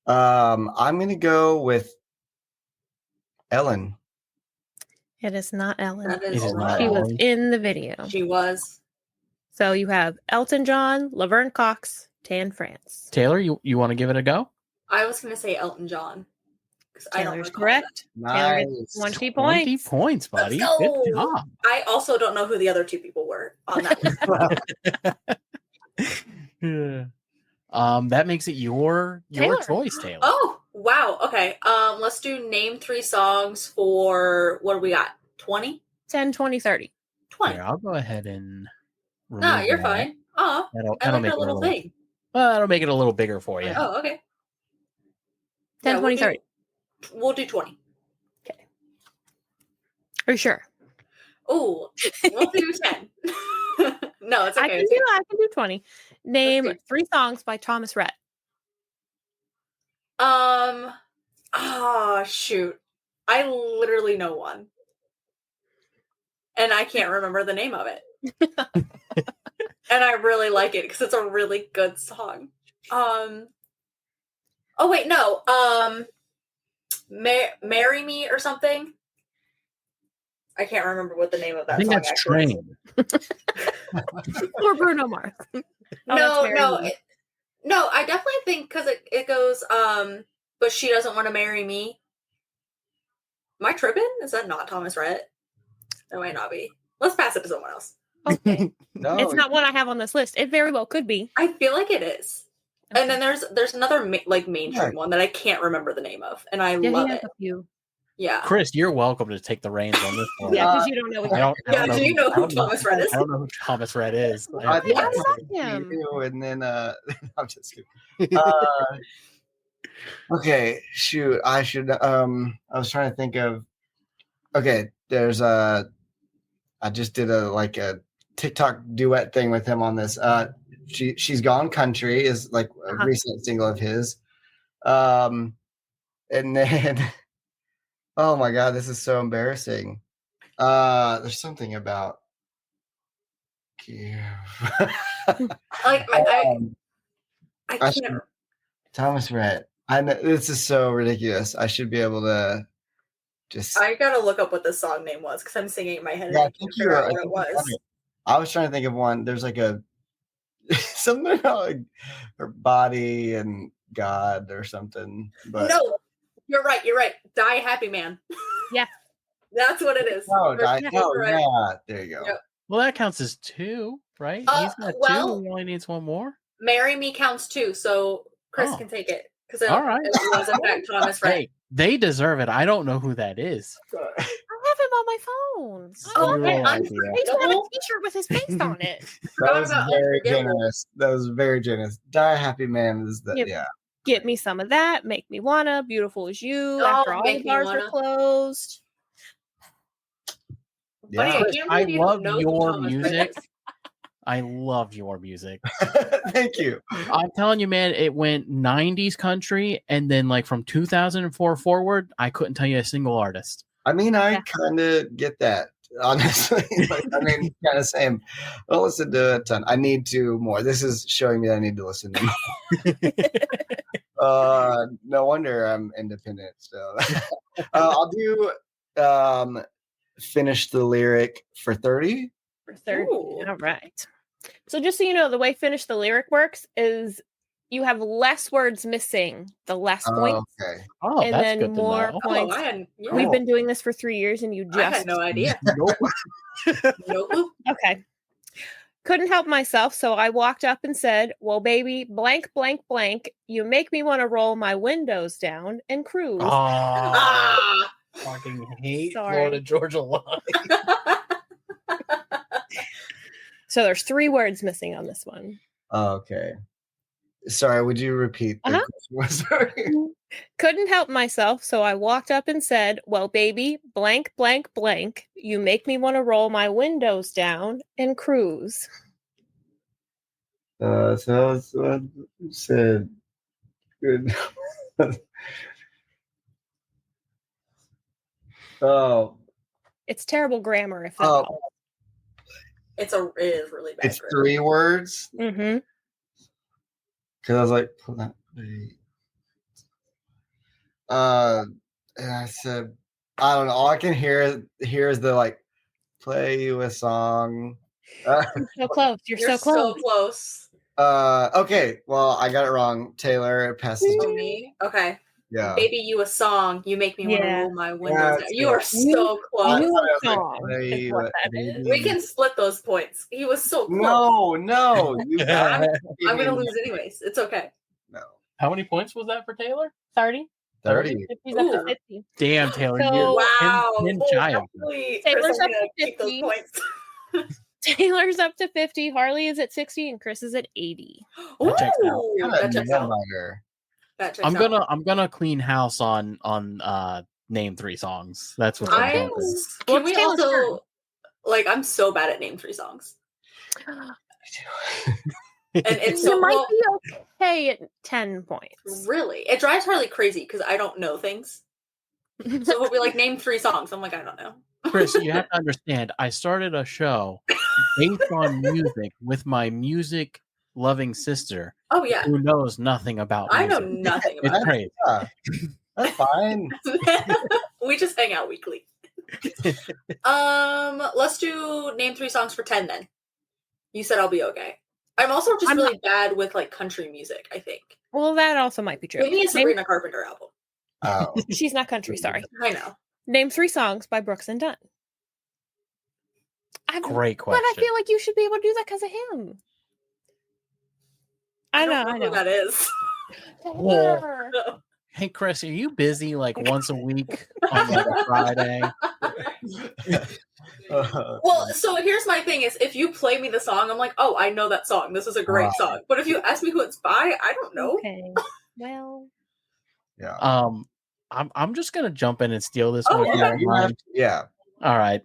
I'm going to go with Ellen. It is not Ellen. That is It is not She right. was Ellen. in the video. She was. So you have Elton John, Laverne Cox, Tan France. Taylor, you want to give it a go? I was going to say Elton John. 'Cause I don't Taylor's recall correct. Taylor Nice. gets 20 20 points. points, buddy. Let's go. Good job. that. I also don't know who the other 2 people were on that list. Yeah. That makes it your Taylor. choice, Taylor. Oh, wow. Okay. Let's do name 3 songs for what do we got? 20? 10, 20, 30. 20. Here, I'll go ahead and. No, remove you're that. fine. Oh, That'll I like make that it little thing. Well, that'll make it a little bigger for you. Oh, okay. 10, Yeah, 20, 30. We'll do 20. Are you sure? Oh, we'll do 10. No, it's okay. I can do 20. Name 3 songs by Thomas Rhett. Oh, shoot. I literally know one. And I can't remember the name of it. And I really like it because it's a really good song. Oh, wait, no. Marry Me or something. I can't remember what the name of that song is. I think that's Train. Or Bruno Mars. No, I definitely think because it goes, but she doesn't want to marry me. Am I tripping? Is that not Thomas Rhett? That might not be. Let's pass it to someone else. Okay. No, It's not one I have on this list. It very well could be. I feel like it is. Okay. And then there's another mainstream one that I can't remember the name of, and I love he has it. a few. Yeah. Chris, you're welcome to take the reins on this one. Yeah, because you don't know. Do you know who Thomas Rhett is? I don't know who Thomas Rhett is. I think I I love him. and then I'm just kidding. Okay, shoot. I should. I was trying to think of. Okay, there's I just did a TikTok duet thing with him on this. She's Gone Country is like a recent single of his. And then, oh my God, this is so embarrassing. There's something about. I can't. Thomas Rhett. I know this is so ridiculous. I should be able to just. I gotta look up what the song name was because I'm singing it in my head. Yeah, I can't figure out what it was. I was trying to think of one. There's like a something about like her body and God or something. But no, you're right. Die Happy Man. Yeah, that's what it is. Yeah, there you go. Yep. Well, that counts as 2, right? He's got 2. He only needs 1 more. Marry Me counts 2, so Chris can take it because it was in fact Thomas Rhett. Hey, they deserve it. I don't know who that is. I have him on my phone. Oh, Zero okay. idea. He used to have a T-shirt with his face on it. That was very generous. That was very generous. Die Happy Man is the yeah. Get me some of that. Make me wanna. Beautiful as you. After all the bars are closed. Yeah. I love your music. I love your music. Thank you. I'm telling you, man, it went 90s country, and then like from 2004 forward, I couldn't tell you a single artist. I mean, I kind of get that, honestly. Kind of same. I don't listen to a ton. I need to more. This is showing me that I need to listen to more. No wonder I'm independent still. I'll do finish the lyric for 30. For 30. Ooh. All right. So just so you know, the way Finish the Lyric works is you have less words missing, the less points. Okay. Oh, and that's then good more to know. points. We've been doing this for 3 years and you just... I had no idea. Nope. Okay. Couldn't help myself, so I walked up and said, well, baby, blank, blank, blank, you make me want to roll my windows down and cruise. Fucking hate Florida Georgia line. So there's 3 words missing on this one. Okay. Sorry, would you repeat the question? Sorry. Couldn't help myself, so I walked up and said, well, baby, blank, blank, blank, you make me want to roll my windows down and cruise. So that's what you said. Good. Oh. It's terrible grammar if that's all. It is really bad. It's 3 words? Mm-hmm. Because I was like, pull that. And I said, I don't know. All I can hear is the like, play you a song. You're so close. You're so close. Okay. Well, I got it wrong. Taylor, pass it to me. Okay. Yeah. Baby, you a song. You make me want to roll my windows down. You are so You close. a song is what that is. We can split those points. He was so close. No. I'm going to lose anyways. It's okay. No. How many points was that for Taylor? 30. 30. He's up to 50. Damn, Taylor. So, you're 10 shy of Taylor's up to 50. Taylor's up to 50. Harley is at 60 and Chris is at 80. That checks out. I'm gonna clean house on name 3 songs. That's what I'm doing. Can we also Like, I'm so bad at name 3 songs. And it's You so might be okay at 10 points. Really? It drives Harley crazy because I don't know things. So he'll be like, name 3 songs. I'm like, I don't know. Chris, you have to understand, I started a show based on music with my music loving sister. Oh, yeah. Who knows nothing about I music. know nothing It's about great. That's fine. it. We just hang out weekly. Let's do name 3 songs for 10 then. You said I'll be okay. I'm also just really bad with like country music, I think. Well, that also might be true. Give me a Sabrina Carpenter album. Oh. She's not country, sorry. I know. Name 3 songs by Brooks and Dunn. Great question. But I feel like you should be able to do that because of him. I know. Who that is. Well, hey, Chris, are you busy like once a week on like a Friday? Well, so here's my thing is if you play me the song, I'm like, oh, I know that song. This is a great song. But if you ask me who it's by, I don't know. Okay. Well. Yeah. I'm just gonna jump in and steal this Oh, one. Yeah. All right.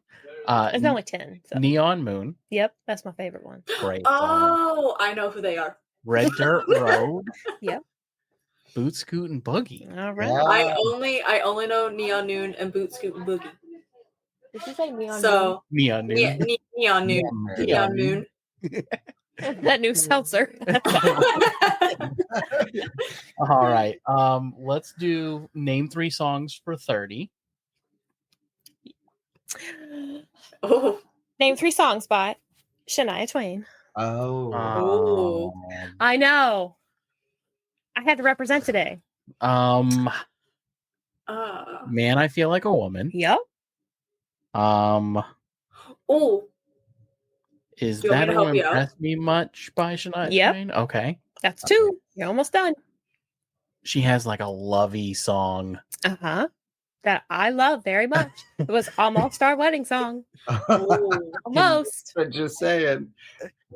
It's only 10. So. Neon Moon. Yep, that's my favorite one. Great. Oh, I know who they are. Red Dirt Road. Yep. Boot Scoot and Boogie. All right. Yeah. I only know Neon Noon and Boot Scoot and Boogie. Did you say Neon So Neon Noon. Neon Noon. Neon Noon. that new seltzer. All right. Let's do name 3 songs for 30. Oh. Name 3 songs by Shania Twain. Oh. I know. I had to represent today. Man, I Feel Like a Woman. Yep. Oh. Is Do you want That me to help Won't you out? Impress Me Much by Shania Yep. Twain? Okay. That's 2. You're almost done. She has like a lovey song. Uh-huh. That I love very much. It was almost our wedding song. Oh. Almost. But just saying.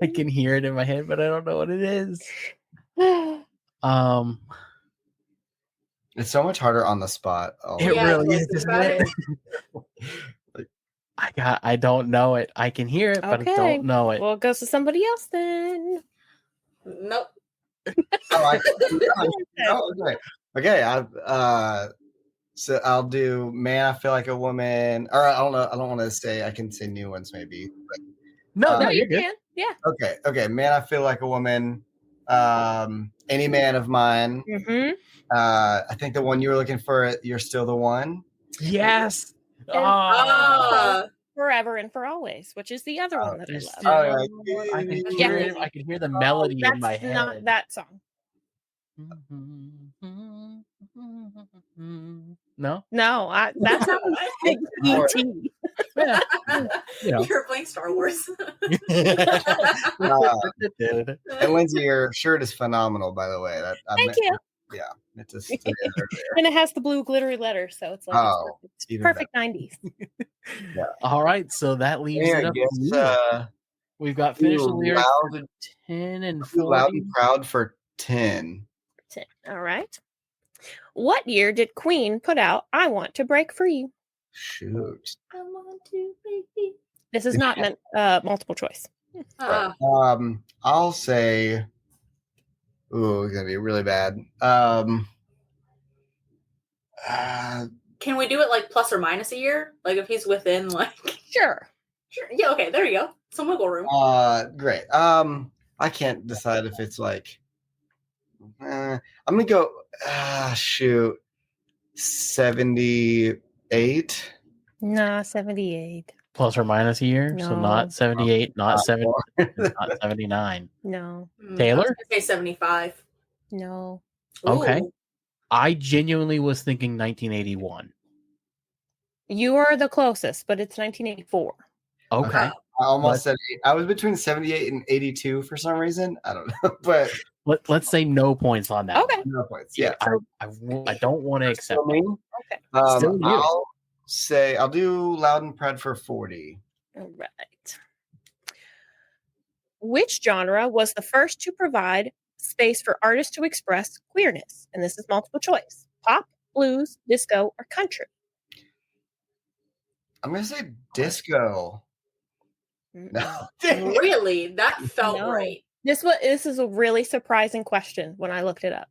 I can hear it in my head, but I don't know what it is. It's so much harder on the spot. It Yeah, really it's is, isn't about it? I don't know it. I can hear it, but I Okay. don't know it. Well, it goes to somebody else then. Nope. Okay. So I'll do Man, I Feel Like a Woman. Or I don't know. I don't want to say. I can say new ones maybe. No, No, you're you good. can. Yeah. Okay. Man, I Feel Like a Woman. Any Man of Mine. Mm-hmm. I think the one you were looking for, You're Still the One. Yes. Forever and for Always, which is the other one that I love. All right. I can hear it. I can hear the melody in my That's head. not that song. No. No, that sounds like E.T. Yeah. You know. You're playing Star Wars. And Lindsay, your shirt is phenomenal, by the way. Thank you. Yeah, it's just And it has the blue glittery letters, so it's like it's even perfect 90s. All right, so that leaves Yeah, it up to you. We've got finished the lyrics for 10 and 40. Loud and Proud for 10. 10. All right. What year did Queen put out I Want to Break Free? Shoot. I want to be. This is not meant multiple choice. I'll say, ooh, it's gonna be really bad. Can we do it like plus or minus a year? Like if he's within like Sure. Yeah, okay, there you go. Some wiggle room. Great. I can't decide if it's like I'm gonna go 78. Nah, 78. Plus or minus a year, so No. not 78, not 70, not 79. No. Taylor? I was gonna say 75. No. Okay. Ooh. I genuinely was thinking 1981. You are the closest, but it's 1984. Okay. I almost said I was between 78 and 82 for some reason. I don't know, but Let's say no points on that. Okay. no points. Yeah. I don't want to accept So me? Okay. Still you. I'll do Loud and Proud for 40. All right. Which genre was the first to provide space for artists to express queerness? And this is multiple choice. Pop, blues, disco, or country? I'm gonna say disco. No. Really? That felt No. right. This is a really surprising question when I looked it up.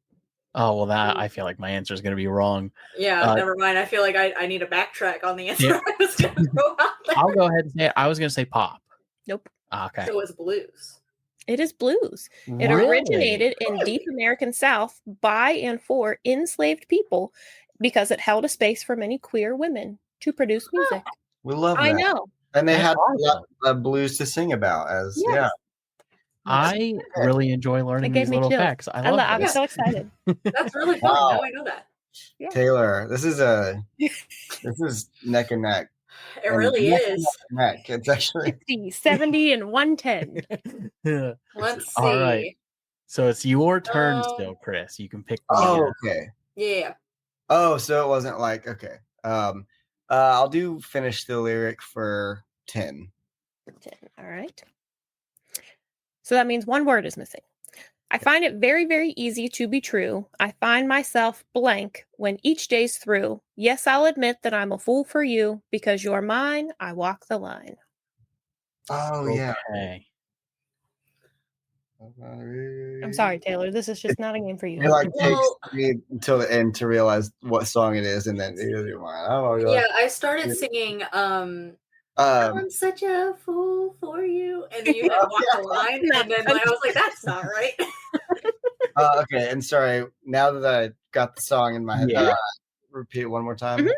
Oh, well, that I feel like my answer is going to be wrong. Yeah, never mind. I feel like I need a backtrack on the answer Yeah. I was going to throw out there. I'll go ahead and say it. I was going to say pop. Nope. Okay. So it's blues. It is blues. It Really? originated in deep American South by and for enslaved people because it held a space for many queer women to produce music. We love that. I know. And they That's had awesome. a lot of blues to sing about as Yes. I really enjoy learning gave these me little chills. facts. I'm I'm so excited. That's really fun. Wow. Now I know that. Yeah. Taylor, this is neck and neck. It And really neck is. and neck. It's actually 60, 70, and 110. Let's see. All right. So it's your turn Um, still, Chris. You can pick. okay. Yeah. Oh, so it wasn't like okay. I'll do finish the lyric for 10. 10. All right. So that means one word is missing. I find it very, very easy to be true. I find myself blank when each day's through. Yes, I'll admit that I'm a fool for you. Because you're mine, I walk the line. Oh yeah. Okay. I'm sorry, Taylor. This is just not a game for you. It like Well- takes me until the end to realize what song it is, and then you're mine. Oh my god. Yeah, I started singing I'm such a fool for you. And then you had walk the line. And then I was like, that's not right. Okay, and sorry, now that I got the song in my head, Yeah. repeat it one more time. Mhm.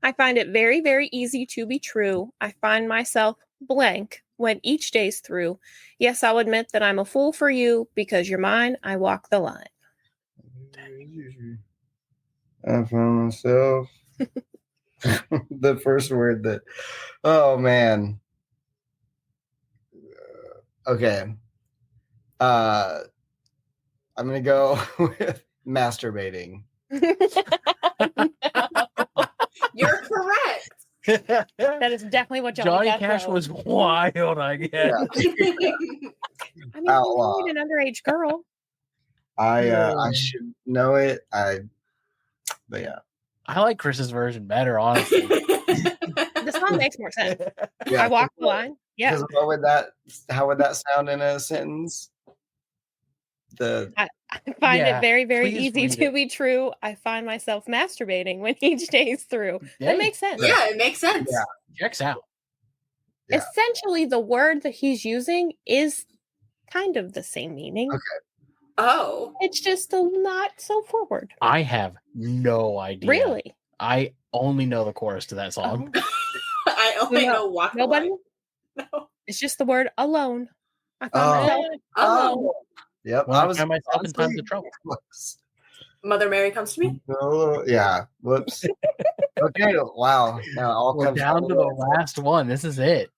I find it very, very easy to be true. I find myself blank when each day's through. Yes, I'll admit that I'm a fool for you. Because you're mine, I walk the line. I found myself the first word that. Oh man. Okay. I'm gonna go with masturbating. You're correct. That is definitely what Johnny Cash was wild, I guess. Yeah. I mean, Outlaw. you married an underage girl. I should know it. But yeah. I like Chris's version better, honestly. The song makes more sense. Yeah. I walk the line. Yeah. Because how would that sound in a sentence? I find Yeah, it very, very please easy read to it. be true. I find myself masturbating when each day's through. Hey, That makes sense. Yeah, it makes sense. Yeah. checks out. Yeah. Essentially, the word that he's using is kind of the same meaning. Okay. Oh. It's just not so forward. I have no idea. Really? I only know the chorus to that song. I only No, know walk the Nobody? line. No. It's just the word alone. I find Oh. myself alone. Oh. Yep. When I find myself in times honestly of trouble. close. Mother Mary comes to me. Oh, yeah. Whoops. Okay. Wow. Now all We're comes down to the the last one. This is it.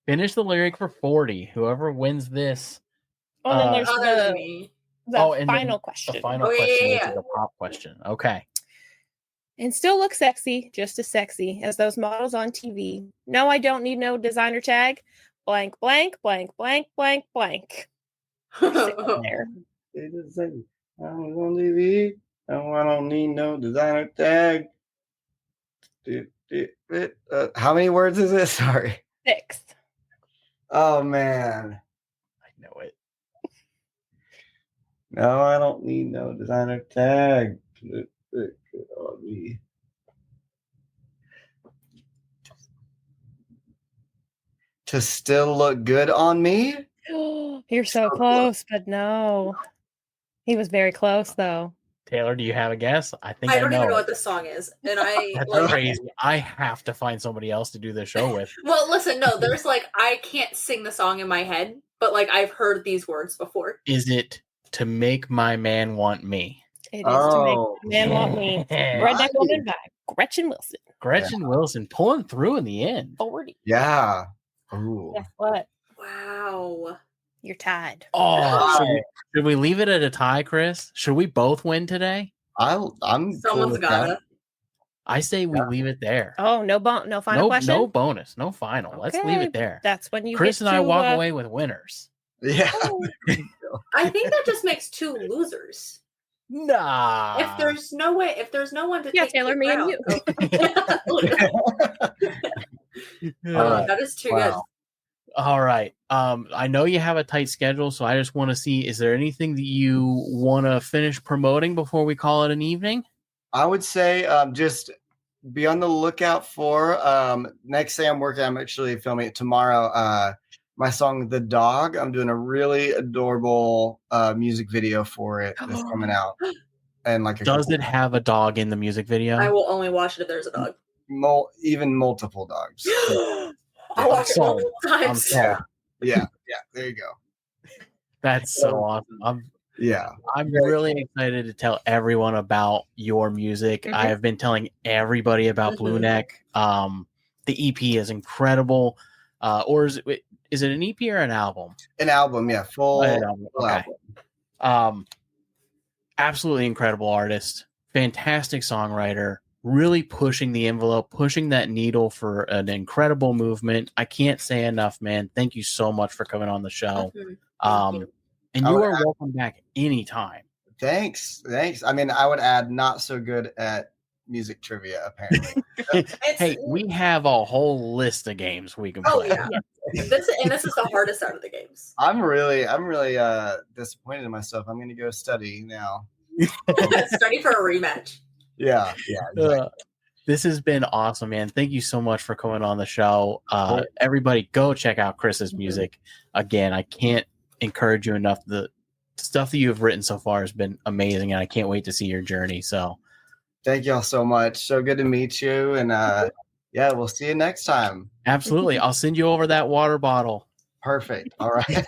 Finish the lyric for 40. Whoever wins this, Oh, then there's Other than the, me. the Oh, and then final the question. final Oh, yeah, question, yeah, which yeah. is a pop question. Okay. And still look sexy, just as sexy as those models on TV. No, I don't need no designer tag. Blank, blank, blank, blank, blank, blank. There. It is like, I was on TV. No, I don't need no designer tag. How many words is it? Sorry. 6. Oh man. I know it. No, I don't need no designer tag. Good on me. To still look good on me? You're so close, but no. He was very close, though. Taylor, do you have a guess? I think I don't know even know it. what this song is. And I That's like crazy. I have to find somebody else to do this show with. well, listen, no, there's like I can't sing the song in my head, but like I've heard these words before. Is it To Make My Man Want Me? It is Oh. To Make a Man Want Me. Redneck Woman by Gretchen Wilson. Gretchen Wilson pulling through in the end. 40. Yeah. Ooh. Guess what? Wow. You're tied. Oh, should we leave it at a tie, Chris? Should we both win today? I'm cool Someone's with gotta. that. I say we leave it there. Oh, no final question? No bonus, no final. Let's leave Okay. it there. That's when you Chris get and I to, walk away with winners. Yeah. oh, I think that just makes 2 losers. Nah. If there's no one to Yeah, take Taylor, the me and crown. you. Oh, that is too good. Wow. All right. I know you have a tight schedule, so I just want to see, is there anything that you want to finish promoting before we call it an evening? I would say just be on the lookout for next thing I'm actually filming it tomorrow. My song "The Dog." I'm doing a really adorable music video for it that's coming out. And like, Does it have a dog in the music video? I will only watch it if there's a dog. Even multiple dogs. I watch it multiple times. Yeah. There you go. That's so awesome. I'm really excited to tell everyone about your music. I have been telling everybody about Blueneck. The EP is incredible. Or is it an EP or an album? An album, yeah, full album. Absolutely incredible artist, fantastic songwriter, really pushing the envelope, pushing that needle for an incredible movement. I can't say enough, man. Thank you so much for coming on the show. And you are welcome back anytime. Thanks. I mean, I would add not so good at music trivia, apparently. Hey, we have a whole list of games we can play. Oh, yeah. This is the hardest out of the games. I'm really disappointed in myself. I'm going to go study now. Study for a rematch. Yeah. Exactly. This has been awesome, man. Thank you so much for coming on the show. Everybody, go check out Chris's music. Again, I can't encourage you enough. The stuff that you have written so far has been amazing, and I can't wait to see your journey. So thank y'all so much. So good to meet you. And we'll see you next time. Absolutely. I'll send you over that water bottle. Perfect. All right. Same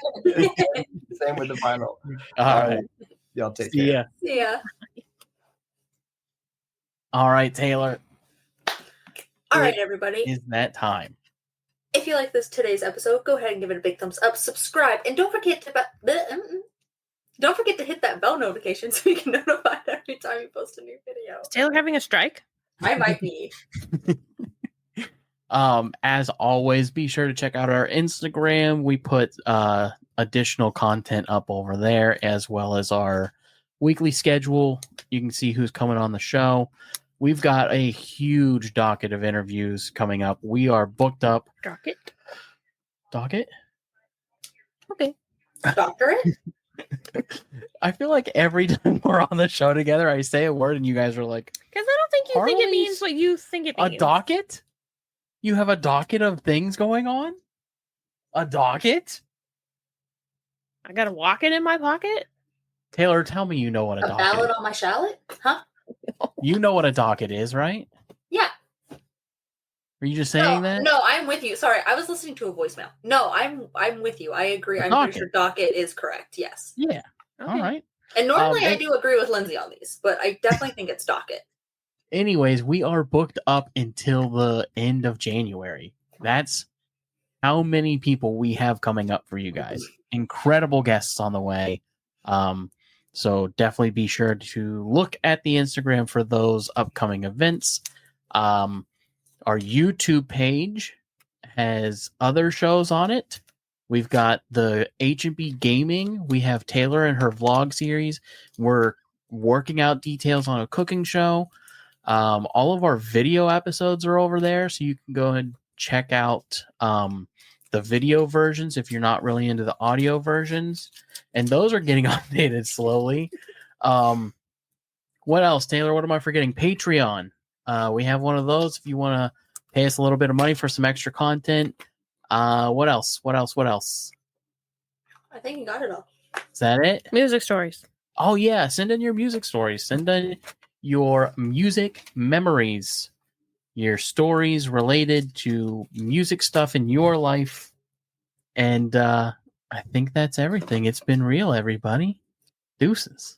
with the vinyl. All right. Y'all take care. See ya. All right, Taylor. All right, everybody. Is that time? If you like today's episode, go ahead and give it a big thumbs up, subscribe, and don't forget to hit that bell notification so you can notified every time you post a new video. Is Taylor having a strike? I might be. As always, be sure to check out our Instagram. We put additional content up over there, as well as our weekly schedule. You can see who's coming on the show. We've got a huge docket of interviews coming up. We are booked up. Docket? Okay. Doctorate? I feel like every time we're on the show together, I say a word and you guys are like, because I don't think you think it means what you think it means. A docket? You have a docket of things going on? A docket? I got a walk-in in my pocket? Taylor, tell me you know what a docket is. A ballad on my shallot? Huh? You know what a docket is, right? Yeah. Are you just saying that? No, I'm with you. Sorry, I was listening to a voicemail. No, I'm with you. I agree. I'm pretty sure docket is correct. Yes. Yeah. Okay. All right. And normally I do agree with Lindsay on these, but I definitely think it's docket. Anyways, we are booked up until the end of January. That's how many people we have coming up for you guys. Incredible guests on the way. So definitely be sure to look at the Instagram for those upcoming events. Our YouTube page has other shows on it. We've got the H&B Gaming. We have Taylor and her vlog series. We're working out details on a cooking show. All of our video episodes are over there, so you can go and check out the video versions if you're not really into the audio versions. And those are getting updated slowly. What else, Taylor? What am I forgetting? Patreon. We have one of those if you want to pay us a little bit of money for some extra content. What else? I think you got it all. Is that it? Music stories. Oh, yeah. Send in your music stories. Send in your music memories, your stories related to music stuff in your life. And I think that's everything. It's been real, everybody. Deuces.